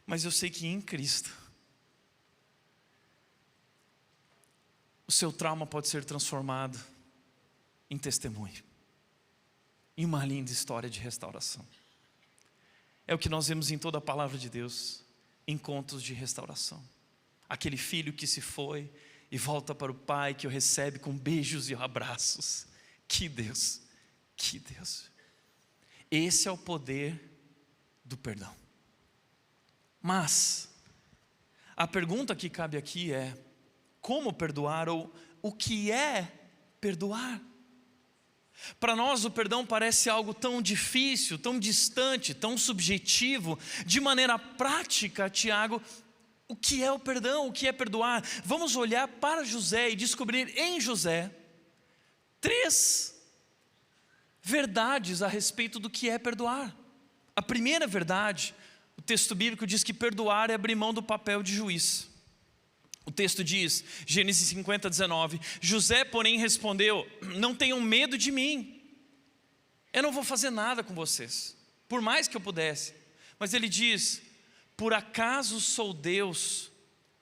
S1: mas eu sei que em Cristo o seu trauma pode ser transformado em testemunho, em uma linda história de restauração. É o que nós vemos em toda a palavra de Deus, encontros de restauração. Aquele filho que se foi e volta para o pai, que o recebe com beijos e abraços. Que Deus, que Deus. Esse é o poder do perdão. Mas a pergunta que cabe aqui é: como perdoar, ou o que é perdoar? Para nós o perdão parece algo tão difícil, tão distante, tão subjetivo. De maneira prática, Tiago, o que é o perdão? O que é perdoar? Vamos olhar para José e descobrir em José 3 verdades a respeito do que é perdoar. A primeira verdade, o texto bíblico diz que perdoar é abrir mão do papel de juiz. O texto diz, Gênesis 50, 19: José, porém, respondeu: não tenham medo de mim, eu não vou fazer nada com vocês, por mais que eu pudesse. Mas ele diz: por acaso sou Deus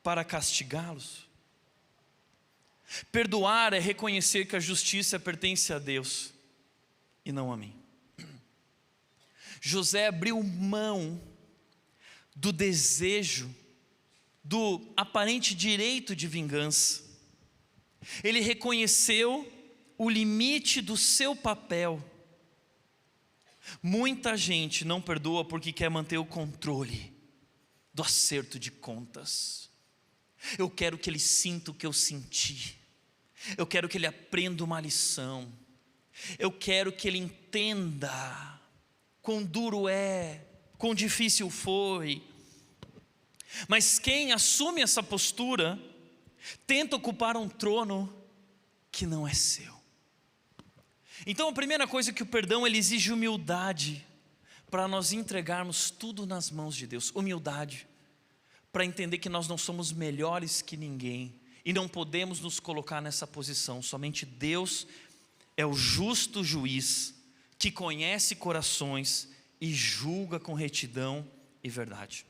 S1: para castigá-los? Perdoar é reconhecer que a justiça pertence a Deus e não a mim. José abriu mão do desejo, do aparente direito de vingança. Ele reconheceu o limite do seu papel. Muita gente não perdoa porque quer manter o controle do acerto de contas. Eu quero que ele sinta o que eu senti. Eu quero que ele aprenda uma lição. Eu quero que ele entenda quão duro é, quão difícil foi. Mas quem assume essa postura tenta ocupar um trono que não é seu. Então a primeira coisa é que o perdão, ele exige humildade para nós entregarmos tudo nas mãos de Deus. Humildade para entender que nós não somos melhores que ninguém e não podemos nos colocar nessa posição. Somente Deus é o justo juiz que conhece corações e julga com retidão e verdade.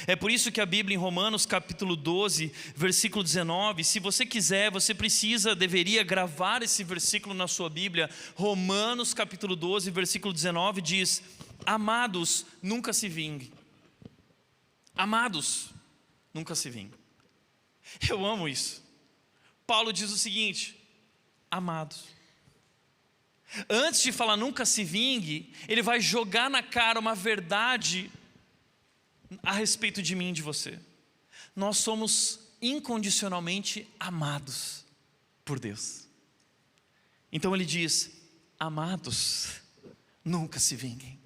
S1: É por isso que a Bíblia em Romanos capítulo 12, versículo 19, se você quiser, você deveria gravar esse versículo na sua Bíblia. Romanos capítulo 12, versículo 19 diz: amados, nunca se vinguem. Amados, nunca se vinguem. Eu amo isso. Paulo diz o seguinte: amados. Antes de falar nunca se vingue, ele vai jogar na cara uma verdade a respeito de mim e de você. Nós somos incondicionalmente amados por Deus. Então ele diz: amados, nunca se vinguem.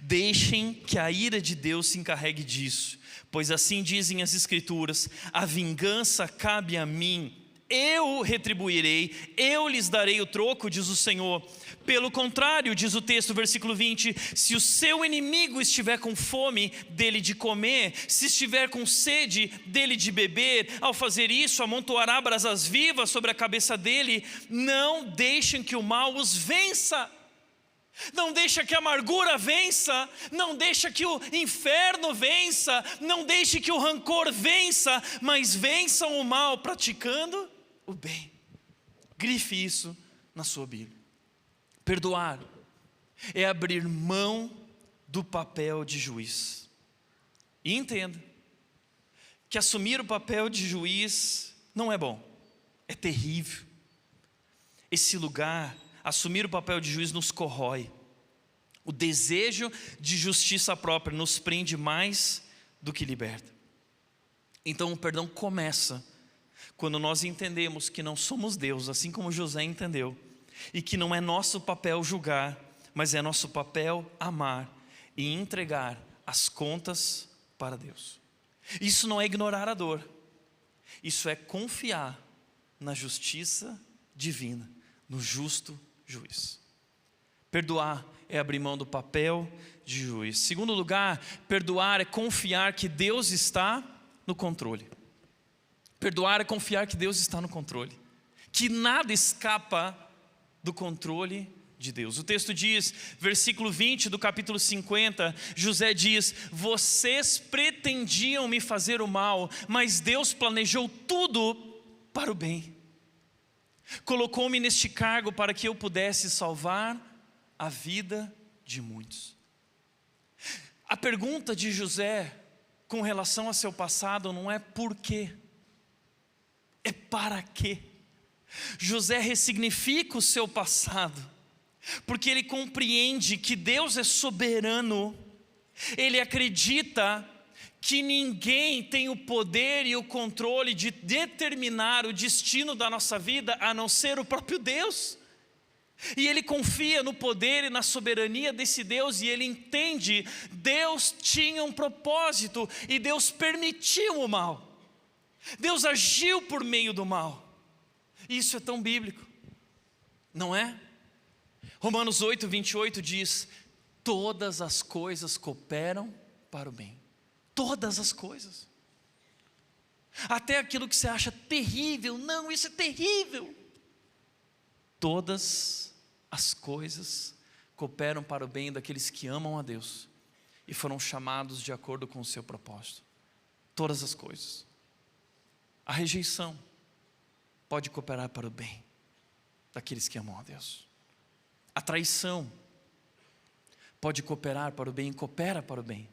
S1: Deixem que a ira de Deus se encarregue disso, pois assim dizem as Escrituras: a vingança cabe a mim, eu retribuirei, eu lhes darei o troco, diz o Senhor. Pelo contrário, diz o texto, versículo 20: se o seu inimigo estiver com fome, dele de comer, se estiver com sede, dele de beber, ao fazer isso, amontoará brasas vivas sobre a cabeça dele. Não deixem que o mal os vença. Não deixa que a amargura vença, não deixa que o inferno vença, não deixe que o rancor vença, mas vençam o mal praticando o bem. Grife isso na sua Bíblia. Perdoar é abrir mão do papel de juiz. E entenda que assumir o papel de juiz não é bom, é terrível. Esse lugar, assumir o papel de juiz, nos corrói. O desejo de justiça própria nos prende mais do que liberta. Então o perdão começa quando nós entendemos que não somos Deus, assim como José entendeu, e que não é nosso papel julgar, mas é nosso papel amar e entregar as contas para Deus. Isso não é ignorar a dor, isso é confiar na justiça divina, no justo juiz. Perdoar é abrir mão do papel de juiz. Segundo lugar, perdoar é confiar que Deus está no controle. Perdoar é confiar que Deus está no controle, que nada escapa do controle de Deus. O texto diz, versículo 20 do capítulo 50, José diz: vocês pretendiam me fazer o mal, mas Deus planejou tudo para o bem. Colocou-me neste cargo para que eu pudesse salvar a vida de muitos. A pergunta de José com relação a seu passado não é por quê, é para quê. José ressignifica o seu passado, porque ele compreende que Deus é soberano Ele acredita que ninguém tem o poder e o controle de determinar o destino da nossa vida, a não ser o próprio Deus. E ele confia no poder e na soberania desse Deus, e ele entende, Deus tinha um propósito, e Deus permitiu o mal. Deus agiu por meio do mal. Isso é tão bíblico, não é? Romanos 8, 28 diz: todas as coisas cooperam para o bem. Todas as coisas. Até aquilo que você acha terrível, não, isso é terrível. Todas as coisas cooperam para o bem daqueles que amam a Deus e foram chamados de acordo com o seu propósito. Todas as coisas. A rejeição pode cooperar para o bem daqueles que amam a Deus. A traição pode cooperar para o bem, coopera para o bem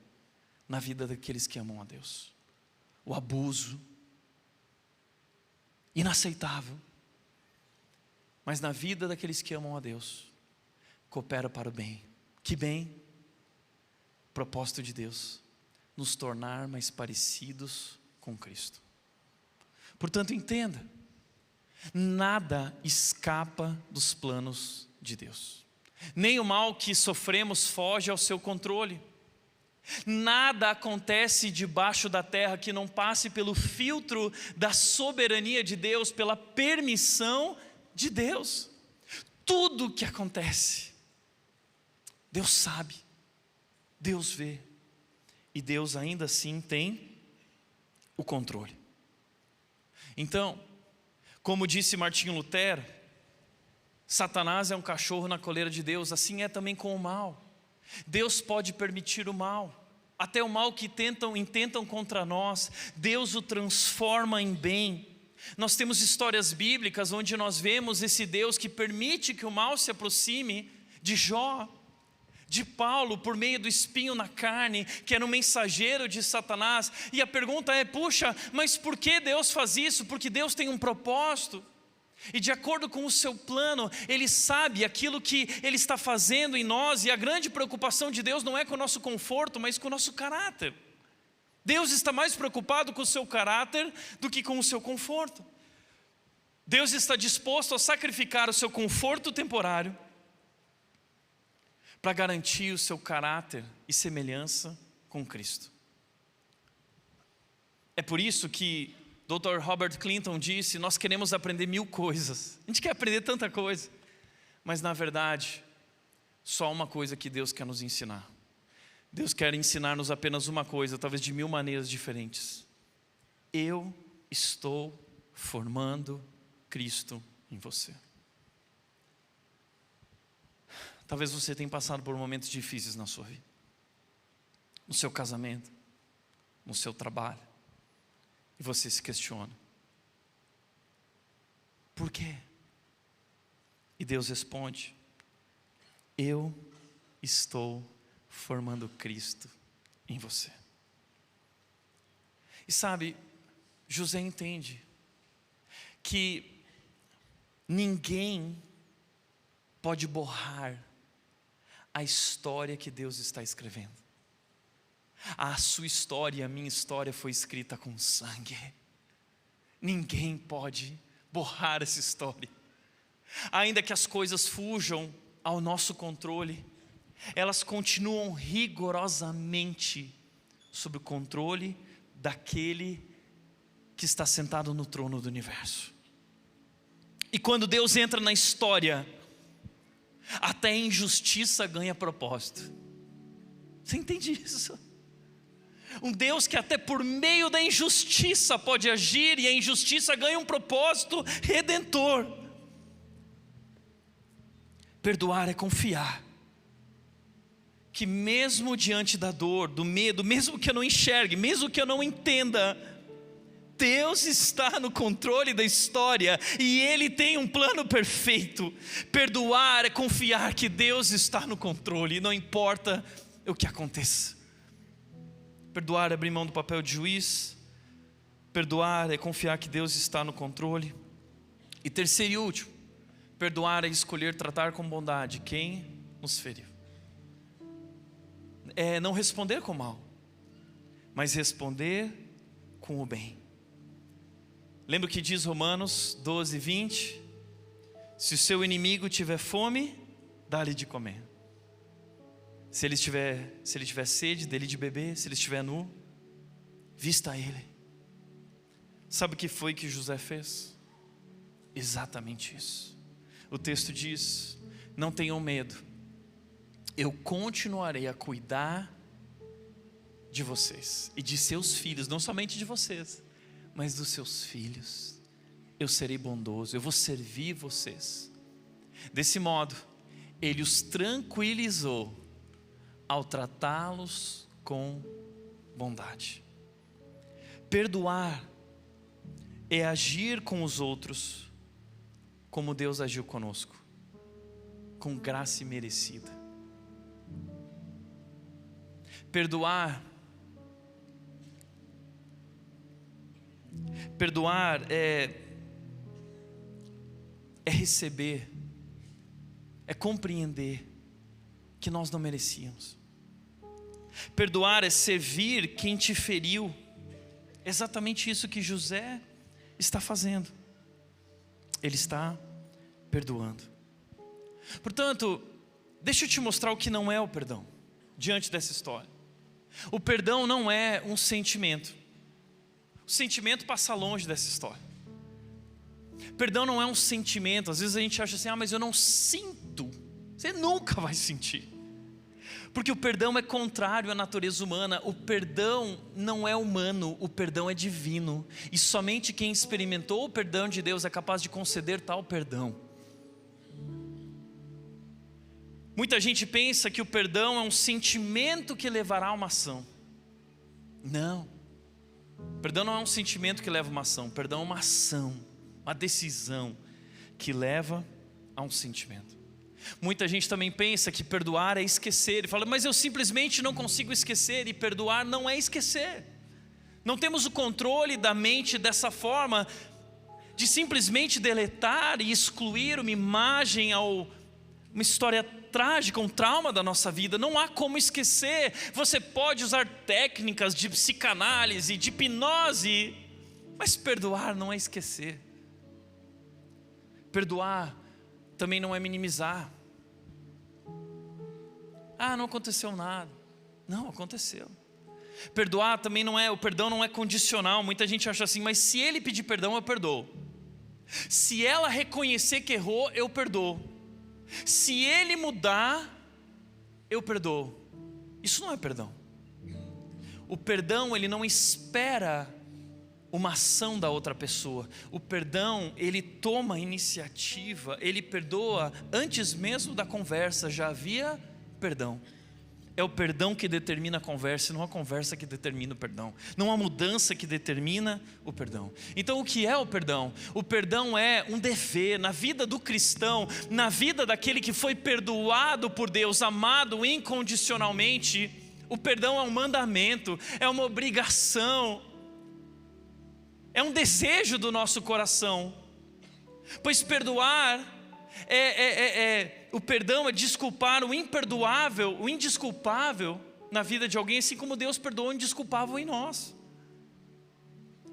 S1: na vida daqueles que amam a Deus. O abuso, inaceitável, mas na vida daqueles que amam a Deus, coopera para o bem. Que bem? Propósito de Deus, nos tornar mais parecidos com Cristo. Portanto, entenda, nada escapa dos planos de Deus. Nem o mal que sofremos foge ao seu controle. Nada acontece debaixo da terra que não passe pelo filtro da soberania de Deus, pela permissão de Deus. Tudo que acontece, Deus sabe, Deus vê, e Deus ainda assim tem o controle. Então, como disse Martinho Lutero, Satanás é um cachorro na coleira de Deus, assim é também com o mal. Deus pode permitir o mal, até o mal que intentam contra nós, Deus o transforma em bem. Nós temos histórias bíblicas onde nós vemos esse Deus que permite que o mal se aproxime de Jó, de Paulo, por meio do espinho na carne, que era um mensageiro de Satanás. E a pergunta é: puxa, mas por que Deus faz isso? Porque Deus tem um propósito. E de acordo com o seu plano, Ele sabe aquilo que Ele está fazendo em nós. E a grande preocupação de Deus não é com o nosso conforto, mas com o nosso caráter. Deus está mais preocupado com o seu caráter do que com o seu conforto. Deus está disposto a sacrificar o seu conforto temporário para garantir o seu caráter e semelhança com Cristo. É por isso que Dr. Robert Clinton disse: nós queremos aprender 1000 coisas. A gente quer aprender tanta coisa, mas na verdade, só uma coisa que Deus quer nos ensinar. Deus quer ensinar-nos apenas uma coisa, talvez de 1000 maneiras diferentes. Eu estou formando Cristo em você. Talvez você tenha passado por momentos difíceis na sua vida, no seu casamento, no seu trabalho, e você se questiona: por quê? E Deus responde: eu estou formando Cristo em você. E sabe, José entende que ninguém pode borrar a história que Deus está escrevendo. A sua história e a minha história foi escrita com sangue. Ninguém pode borrar essa história. Ainda que as coisas fujam ao nosso controle, elas continuam rigorosamente sob o controle daquele que está sentado no trono do universo. E quando Deus entra na história, até a injustiça ganha propósito. Você entende isso? Um Deus que até por meio da injustiça pode agir, e a injustiça ganha um propósito redentor. Perdoar é confiar que mesmo diante da dor, do medo, mesmo que eu não enxergue, mesmo que eu não entenda, Deus está no controle da história e Ele tem um plano perfeito. Perdoar é confiar que Deus está no controle, não importa o que aconteça. Perdoar é abrir mão do papel de juiz. Perdoar é confiar que Deus está no controle. E terceiro e último, perdoar é escolher tratar com bondade quem nos feriu. não responder com o mal, mas responder com o bem. Lembra o que diz Romanos 12:20? Se o seu inimigo tiver fome, dá-lhe de comer. Se ele tiver sede, dê-lhe de beber. Se ele estiver nu, vista ele. Sabe o que foi que José fez? Exatamente isso. O texto diz: não tenham medo, eu continuarei a cuidar de vocês e de seus filhos, não somente de vocês, mas dos seus filhos. Eu serei bondoso, eu vou servir vocês. Desse modo, ele os tranquilizou ao tratá-los com bondade. Perdoar é agir com os outros como Deus agiu conosco, com graça imerecida. Perdoar é receber, é compreender que nós não merecíamos. Perdoar é servir quem te feriu. É exatamente isso que José está fazendo. Ele está perdoando. Portanto, deixa eu te mostrar o que não é o perdão diante dessa história. O perdão não é um sentimento. O sentimento passa longe dessa história. Perdão não é um sentimento. Às vezes a gente acha assim: mas eu não sinto. Você nunca vai sentir, porque o perdão é contrário à natureza humana. O perdão não é humano, o perdão é divino. E somente quem experimentou o perdão de Deus é capaz de conceder tal perdão. Muita gente pensa que o perdão é um sentimento que levará a uma ação. Não. Perdão não é um sentimento que leva a uma ação. Perdão é uma ação, uma decisão que leva a um sentimento. Muita gente também pensa que perdoar é esquecer. E fala: mas eu simplesmente não consigo esquecer. E perdoar não é esquecer. Não temos o controle da mente dessa forma, de simplesmente deletar e excluir uma imagem, uma história trágica, um trauma da nossa vida. Não há como esquecer. Você pode usar técnicas de psicanálise, de hipnose, mas perdoar não é esquecer. Perdoar também não é minimizar. Não aconteceu nada. Não, aconteceu. Perdoar também não é, o perdão não é condicional. Muita gente acha assim: mas se ele pedir perdão, eu perdoo. Se ela reconhecer que errou, eu perdoo. Se ele mudar, eu perdoo. Isso não é perdão. O perdão, ele não espera uma ação da outra pessoa. O perdão, ele toma a iniciativa, ele perdoa antes mesmo da conversa. Já havia perdão. É o perdão que determina a conversa, não a conversa que determina o perdão. Não a mudança que determina o perdão. Então o que é o perdão? O perdão é um dever na vida do cristão, na vida daquele que foi perdoado por Deus, amado incondicionalmente. O perdão é um mandamento, é uma obrigação, é um desejo do nosso coração. Pois perdoar o perdão é desculpar o imperdoável, o indesculpável na vida de alguém, assim como Deus perdoou o indesculpável em nós.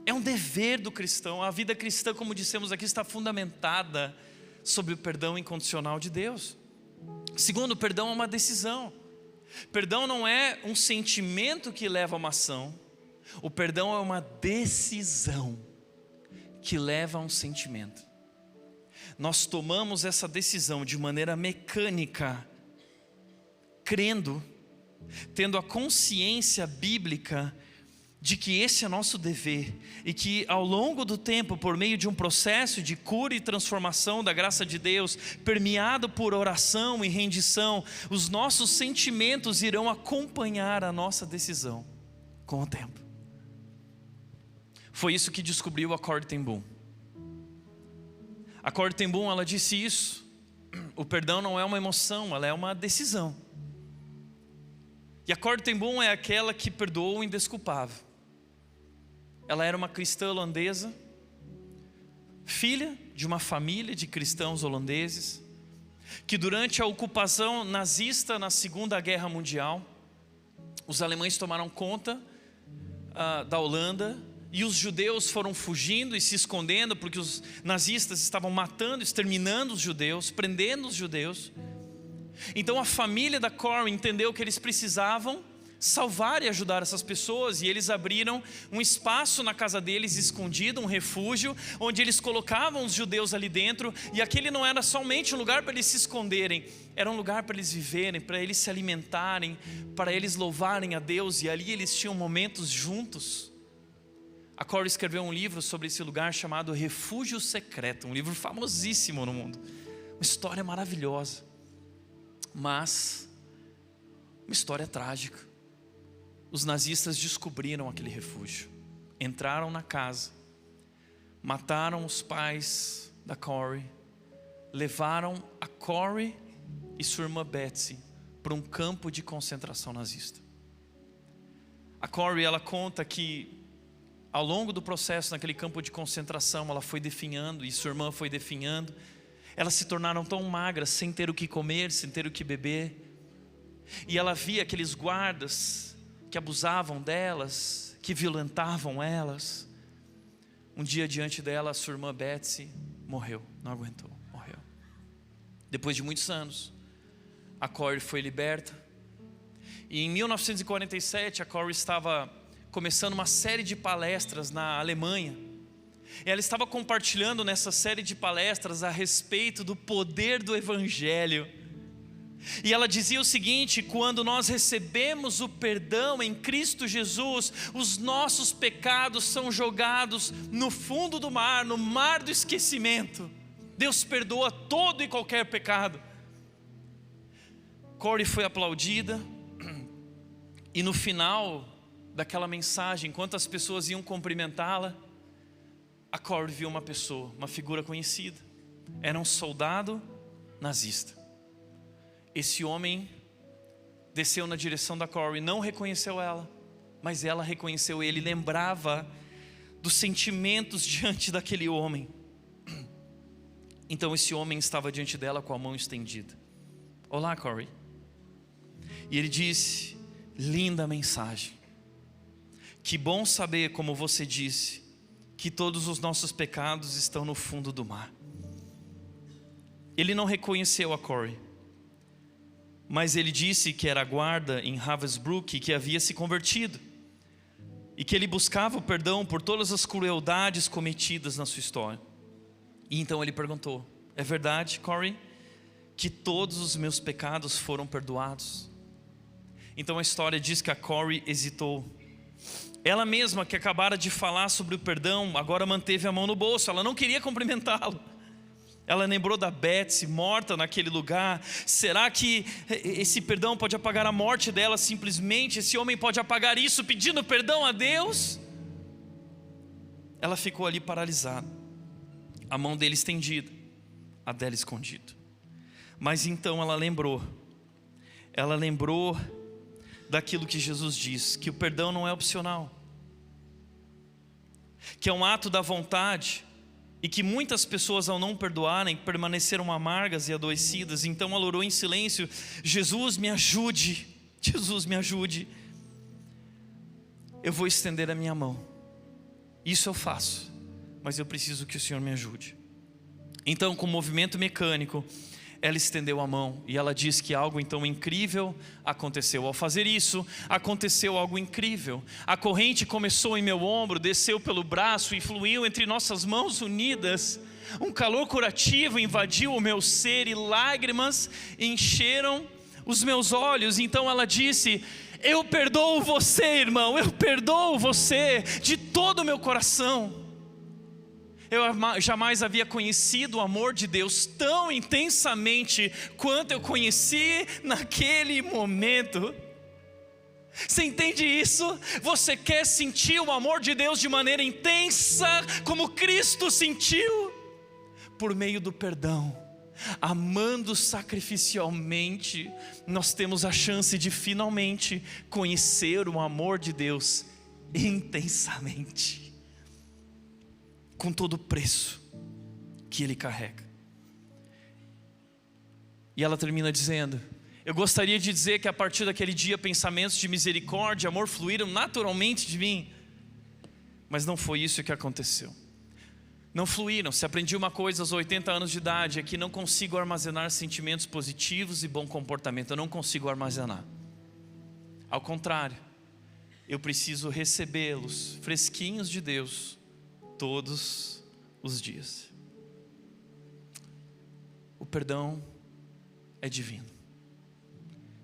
S1: É um dever do cristão. A vida cristã, como dissemos aqui, está fundamentada sobre o perdão incondicional de Deus. Segundo, o perdão é uma decisão. Perdão não é um sentimento que leva a uma ação. O perdão é uma decisão que leva a um sentimento. Nós tomamos essa decisão de maneira mecânica, crendo, tendo a consciência bíblica de que esse é nosso dever, e que ao longo do tempo, por meio de um processo de cura e transformação da graça de Deus, permeado por oração e rendição, os nossos sentimentos irão acompanhar a nossa decisão com o tempo. Foi isso que descobriu a Corrie ten Boom. A Corrie ten Boom, ela disse isso: o perdão não é uma emoção, ela é uma decisão. E a Corrie ten Boom é aquela que perdoou o indesculpável. Ela era uma cristã holandesa, filha de uma família de cristãos holandeses, que durante a ocupação nazista na Segunda Guerra Mundial, os alemães tomaram conta da Holanda, e os judeus foram fugindo e se escondendo, porque os nazistas estavam matando, exterminando os judeus, prendendo os judeus. Então a família da Corrie entendeu que eles precisavam salvar e ajudar essas pessoas, e eles abriram um espaço na casa deles escondido, um refúgio, onde eles colocavam os judeus ali dentro. E aquele não era somente um lugar para eles se esconderem, era um lugar para eles viverem, para eles se alimentarem, para eles louvarem a Deus, e ali eles tinham momentos juntos. A Corrie escreveu um livro sobre esse lugar chamado Refúgio Secreto, um livro famosíssimo no mundo, uma história maravilhosa, mas uma história trágica. Os nazistas descobriram aquele refúgio, entraram na casa, mataram os pais da Corrie, levaram a Corrie e sua irmã Betsy para um campo de concentração nazista. A Corrie, ela conta que ao longo do processo naquele campo de concentração, ela foi definhando e sua irmã foi definhando. Elas se tornaram tão magras, sem ter o que comer, sem ter o que beber. E ela via aqueles guardas que abusavam delas, que violentavam elas. Um dia diante dela, a sua irmã Betsy morreu, não aguentou, morreu. Depois de muitos anos, a Corrie foi liberta. E em 1947, a Corrie estava começando uma série de palestras na Alemanha. Ela estava compartilhando nessa série de palestras a respeito do poder do Evangelho. E ela dizia o seguinte: quando nós recebemos o perdão em Cristo Jesus, os nossos pecados são jogados no fundo do mar, no mar do esquecimento. Deus perdoa todo e qualquer pecado. Corrie foi aplaudida, e no final daquela mensagem, enquanto as pessoas iam cumprimentá-la, a Corrie viu uma pessoa, uma figura conhecida. Era um soldado nazista. Esse homem desceu na direção da Corrie, não reconheceu ela, mas ela reconheceu ele, lembrava dos sentimentos diante daquele homem. Então esse homem estava diante dela com a mão estendida. Olá, Corrie. E ele disse: linda mensagem. Que bom saber, como você disse, que todos os nossos pecados estão no fundo do mar. Ele não reconheceu a Corrie, mas ele disse que era guarda em Ravensbrück e que havia se convertido, e que ele buscava o perdão por todas as crueldades cometidas na sua história. E então ele perguntou: é verdade, Corrie, que todos os meus pecados foram perdoados? Então a história diz que a Corrie hesitou. Ela mesma, que acabara de falar sobre o perdão, agora manteve a mão no bolso. Ela não queria cumprimentá-lo. Ela lembrou da Betsy morta naquele lugar. Será que esse perdão pode apagar a morte dela simplesmente? Esse homem pode apagar isso pedindo perdão a Deus? Ela ficou ali paralisada, a mão dele estendida, a dela escondida. Mas então ela lembrou daquilo que Jesus diz, que o perdão não é opcional, que é um ato da vontade, e que muitas pessoas, ao não perdoarem, permaneceram amargas e adoecidas. Então ela orou em silêncio: Jesus, me ajude, Jesus, me ajude. Eu vou estender a minha mão, isso eu faço, mas eu preciso que o Senhor me ajude. Então, com um movimento mecânico, ela estendeu a mão, e ela diz que algo então incrível aconteceu. Ao fazer isso, aconteceu algo incrível. A corrente começou em meu ombro, desceu pelo braço e fluiu entre nossas mãos unidas. Um calor curativo invadiu o meu ser, e lágrimas encheram os meus olhos. Então ela disse: eu perdoo você, irmão, eu perdoo você de todo o meu coração. Eu jamais havia conhecido o amor de Deus tão intensamente quanto eu conheci naquele momento. Você entende isso? Você quer sentir o amor de Deus de maneira intensa, como Cristo sentiu? Por meio do perdão, amando sacrificialmente, nós temos a chance de finalmente conhecer o amor de Deus intensamente, com todo o preço que Ele carrega. E ela termina dizendo: Eu gostaria de dizer que a partir daquele dia pensamentos de misericórdia e amor fluíram naturalmente de mim. Mas não foi isso que aconteceu. Não fluíram. Se aprendi uma coisa aos 80 anos de idade, é que não consigo armazenar sentimentos positivos e bom comportamento. Eu não consigo armazenar. Ao contrário, eu preciso recebê-los fresquinhos de Deus todos os dias. O perdão é divino.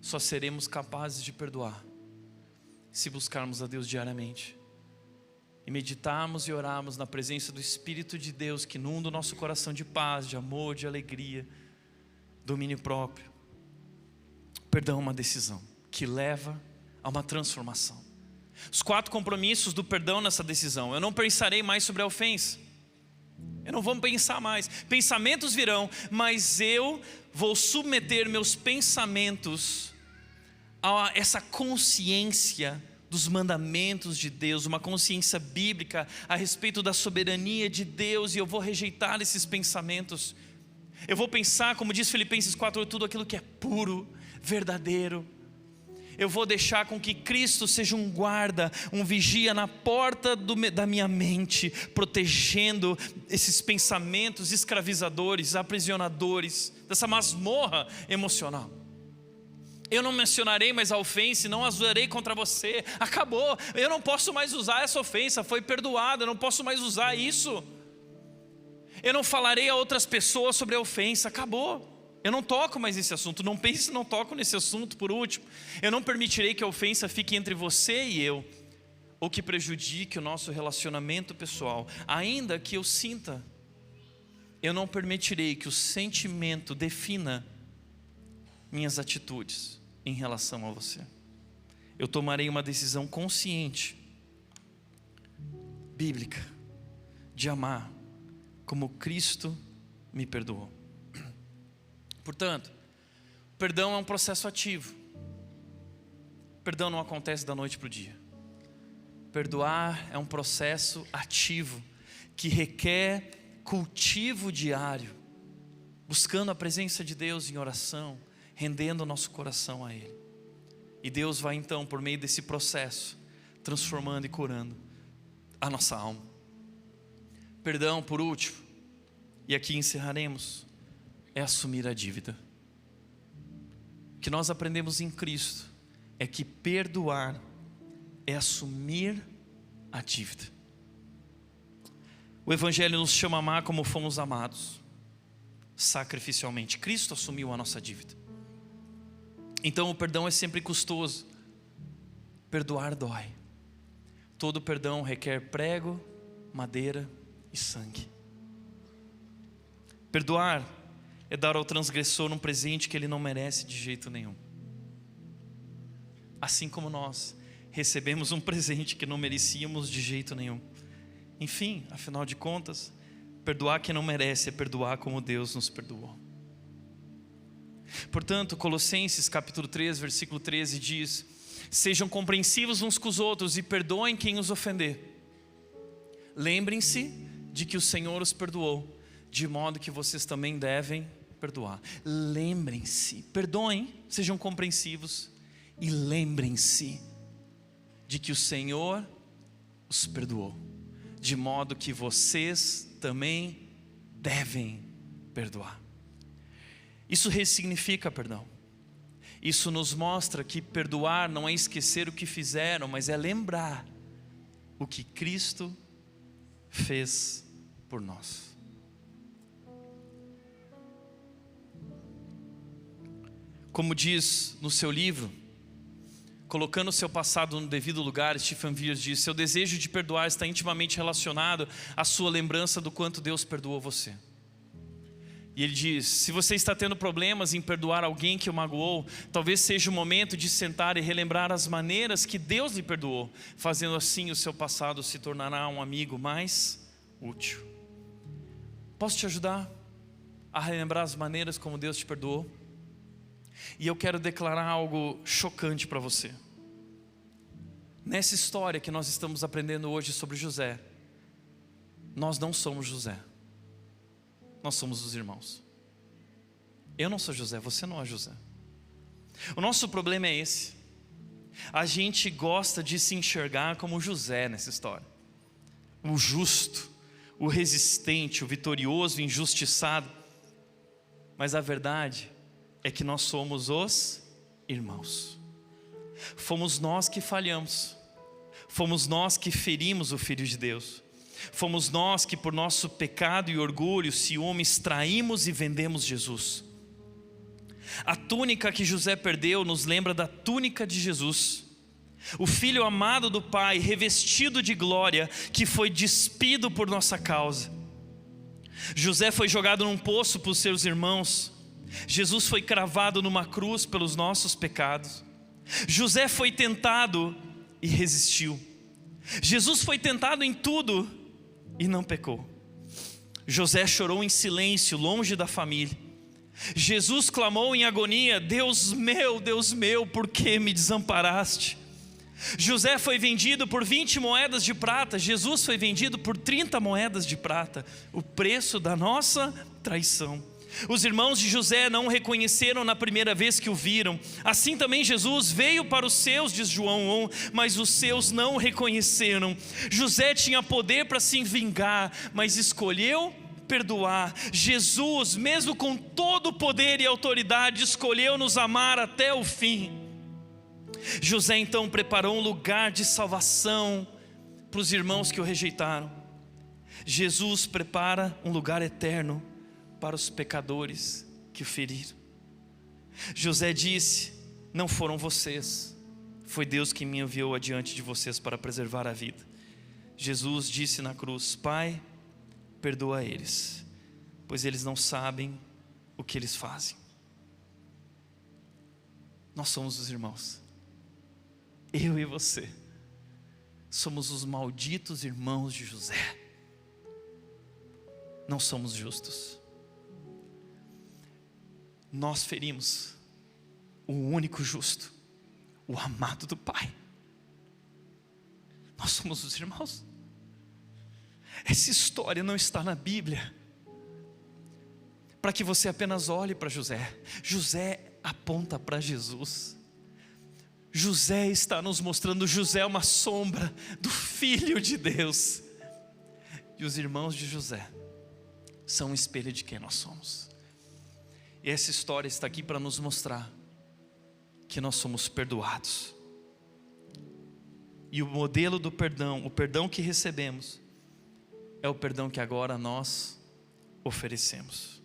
S1: Só seremos capazes de perdoar se buscarmos a Deus diariamente e meditarmos e orarmos na presença do Espírito de Deus, que inunda o nosso coração de paz, de amor, de alegria, domínio próprio. O perdão é uma decisão que leva a uma transformação. Os 4 compromissos do perdão nessa decisão: eu não pensarei mais sobre a ofensa. Eu não vou pensar mais. Pensamentos virão, mas eu vou submeter meus pensamentos a essa consciência dos mandamentos de Deus, uma consciência bíblica a respeito da soberania de Deus, e eu vou rejeitar esses pensamentos. Eu vou pensar, como diz Filipenses 4, tudo aquilo que é puro, verdadeiro. Eu vou deixar com que Cristo seja um guarda, um vigia na porta da minha mente, protegendo esses pensamentos escravizadores, aprisionadores, dessa masmorra emocional. Eu não mencionarei mais a ofensa, não a usarei contra você. Acabou, eu não posso mais usar essa ofensa, foi perdoada, eu não posso mais usar isso. Eu não falarei a outras pessoas sobre a ofensa, acabou. Eu não toco mais nesse assunto. Não pense, não toco nesse assunto. Por último, eu não permitirei que a ofensa fique entre você e eu, ou que prejudique o nosso relacionamento pessoal. Ainda que eu sinta, eu não permitirei que o sentimento defina minhas atitudes em relação a você. Eu tomarei uma decisão consciente, bíblica, de amar como Cristo me perdoou. Portanto, perdão é um processo ativo. Perdão não acontece da noite para o dia. Perdoar é um processo ativo que requer cultivo diário, buscando a presença de Deus em oração, rendendo o nosso coração a Ele. E Deus vai então, por meio desse processo, transformando e curando a nossa alma. Perdão, por último, e aqui encerraremos, é assumir a dívida. O que nós aprendemos em Cristo é que perdoar é assumir a dívida. O Evangelho nos chama a amar como fomos amados, sacrificialmente. Cristo assumiu a nossa dívida. Então o perdão é sempre custoso. Perdoar dói. Todo perdão requer prego, madeira e sangue. Perdoar é dar ao transgressor um presente que ele não merece de jeito nenhum. Assim como nós recebemos um presente que não merecíamos de jeito nenhum. Enfim, afinal de contas, perdoar quem não merece é perdoar como Deus nos perdoou. Portanto, Colossenses capítulo 3, versículo 13 diz: sejam compreensivos uns com os outros e perdoem quem os ofender. Lembrem-se de que o Senhor os perdoou, de modo que vocês também devem perdoar. Lembrem-se, perdoem, sejam compreensivos e lembrem-se de que o Senhor os perdoou, de modo que vocês também devem perdoar. Isso ressignifica perdão. Isso nos mostra que perdoar não é esquecer o que fizeram, mas é lembrar o que Cristo fez por nós. Como diz no seu livro, colocando o seu passado no devido lugar, Stephen Veers diz: seu desejo de perdoar está intimamente relacionado à sua lembrança do quanto Deus perdoou você. E ele diz: se você está tendo problemas em perdoar alguém que o magoou, talvez seja o momento de sentar e relembrar as maneiras que Deus lhe perdoou. Fazendo assim, o seu passado se tornará um amigo mais útil. Posso te ajudar a relembrar as maneiras como Deus te perdoou? E eu quero declarar algo chocante para você. Nessa história que nós estamos aprendendo hoje sobre José, nós não somos José. Nós somos os irmãos. Eu não sou José, você não é José. O nosso problema é esse: a gente gosta de se enxergar como José nessa história, o justo, o resistente, o vitorioso, o injustiçado. Mas a verdade é que nós somos os irmãos. Fomos nós que falhamos, fomos nós que ferimos o Filho de Deus, fomos nós que por nosso pecado e orgulho, ciúmes, traímos e vendemos Jesus. A túnica que José perdeu nos lembra da túnica de Jesus, o Filho amado do Pai, revestido de glória, que foi despido por nossa causa. José foi jogado num poço por seus irmãos. Jesus foi cravado numa cruz pelos nossos pecados. José foi tentado e resistiu. Jesus foi tentado em tudo e não pecou. José chorou em silêncio, longe da família. Jesus clamou em agonia: Deus meu, por que me desamparaste? José foi vendido por 20 moedas de prata. Jesus foi vendido por 30 moedas de prata, o preço da nossa traição. Os irmãos de José não o reconheceram na primeira vez que o viram. Assim também Jesus veio para os seus, diz João 1, mas os seus não o reconheceram. José tinha poder para se vingar, mas escolheu perdoar. Jesus, mesmo com todo o poder e autoridade, escolheu nos amar até o fim. José então preparou um lugar de salvação para os irmãos que o rejeitaram. Jesus prepara um lugar eterno para os pecadores que o feriram. José disse: não foram vocês, foi Deus que me enviou adiante de vocês para preservar a vida. Jesus disse na cruz: Pai, perdoa eles, pois eles não sabem o que eles fazem. Nós somos os irmãos. Eu e você somos os malditos irmãos de José. Não somos justos. Nós ferimos o único justo, o amado do Pai. Nós somos os irmãos. Essa história não está na Bíblia para que você apenas olhe para José. José aponta para Jesus. José está nos mostrando, José é uma sombra do Filho de Deus. E os irmãos de José são um espelho de quem nós somos. E essa história está aqui para nos mostrar que nós somos perdoados. E o modelo do perdão, o perdão que recebemos, é o perdão que agora nós oferecemos.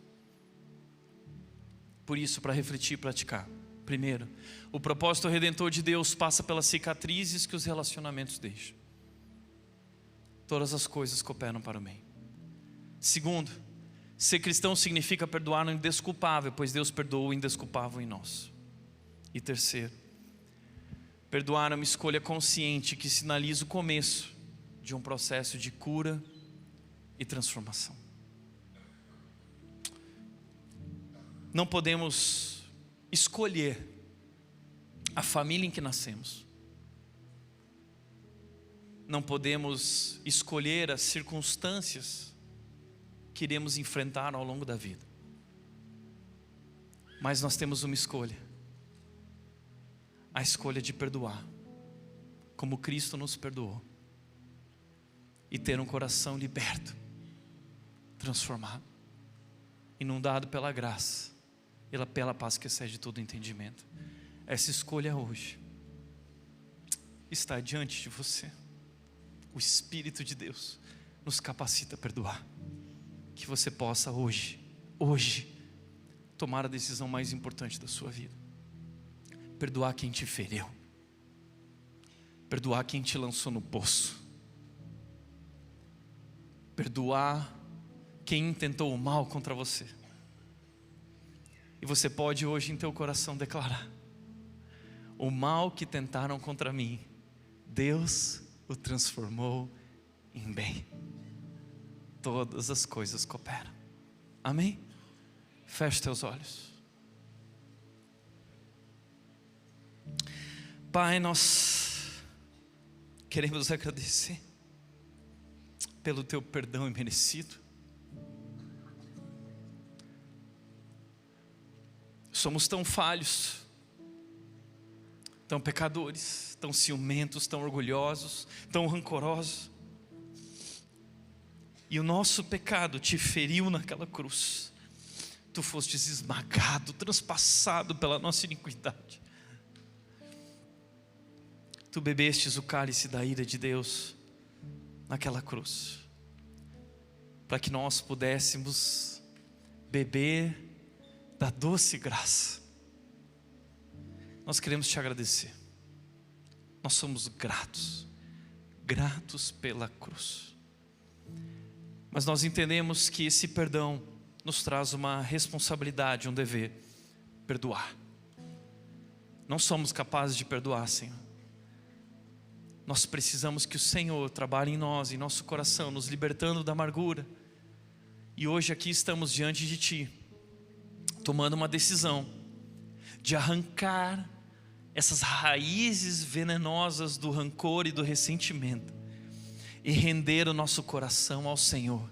S1: Por isso, para refletir e praticar: primeiro, o propósito redentor de Deus passa pelas cicatrizes que os relacionamentos deixam. Todas as coisas cooperam para o bem. Segundo, ser cristão significa perdoar o indesculpável, pois Deus perdoou o indesculpável em nós. E terceiro, perdoar é uma escolha consciente que sinaliza o começo de um processo de cura e transformação. Não podemos escolher a família em que nascemos. Não podemos escolher as circunstâncias que iremos enfrentar ao longo da vida. Mas nós temos uma escolha: a escolha de perdoar, como Cristo nos perdoou, e ter um coração liberto, transformado, inundado pela graça, pela paz que excede todo entendimento. Essa escolha hoje está diante de você. O Espírito de Deus nos capacita a perdoar. Que você possa hoje, tomar a decisão mais importante da sua vida: perdoar quem te feriu, perdoar quem te lançou no poço, perdoar quem intentou o mal contra você. E você pode hoje em teu coração declarar: o mal que tentaram contra mim, Deus o transformou em bem. Todas as coisas cooperam. Amém? Feche teus olhos. Pai, nós queremos agradecer pelo teu perdão imerecido. Somos tão falhos, tão pecadores, tão ciumentos, tão orgulhosos, tão rancorosos. E o nosso pecado te feriu naquela cruz. Tu fostes esmagado, transpassado pela nossa iniquidade. Tu bebestes o cálice da ira de Deus naquela cruz, para que nós pudéssemos beber da doce graça. Nós queremos te agradecer. Nós somos gratos pela cruz. Mas nós entendemos que esse perdão nos traz uma responsabilidade, um dever: perdoar. Não somos capazes de perdoar, Senhor. Nós precisamos que o Senhor trabalhe em nós, em nosso coração, nos libertando da amargura. E hoje aqui estamos diante de Ti, tomando uma decisão de arrancar essas raízes venenosas do rancor e do ressentimento e render o nosso coração ao Senhor,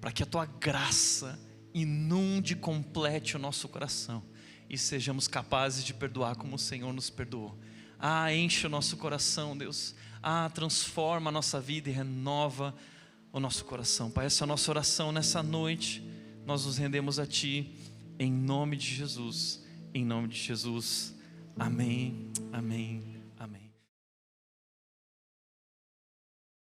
S1: para que a Tua graça inunde e complete o nosso coração e sejamos capazes de perdoar como o Senhor nos perdoou. Enche o nosso coração, Deus. Transforma a nossa vida e renova o nosso coração. Pai, essa é a nossa oração nessa noite. Nós nos rendemos a Ti, em nome de Jesus. Em nome de Jesus. Amém, amém.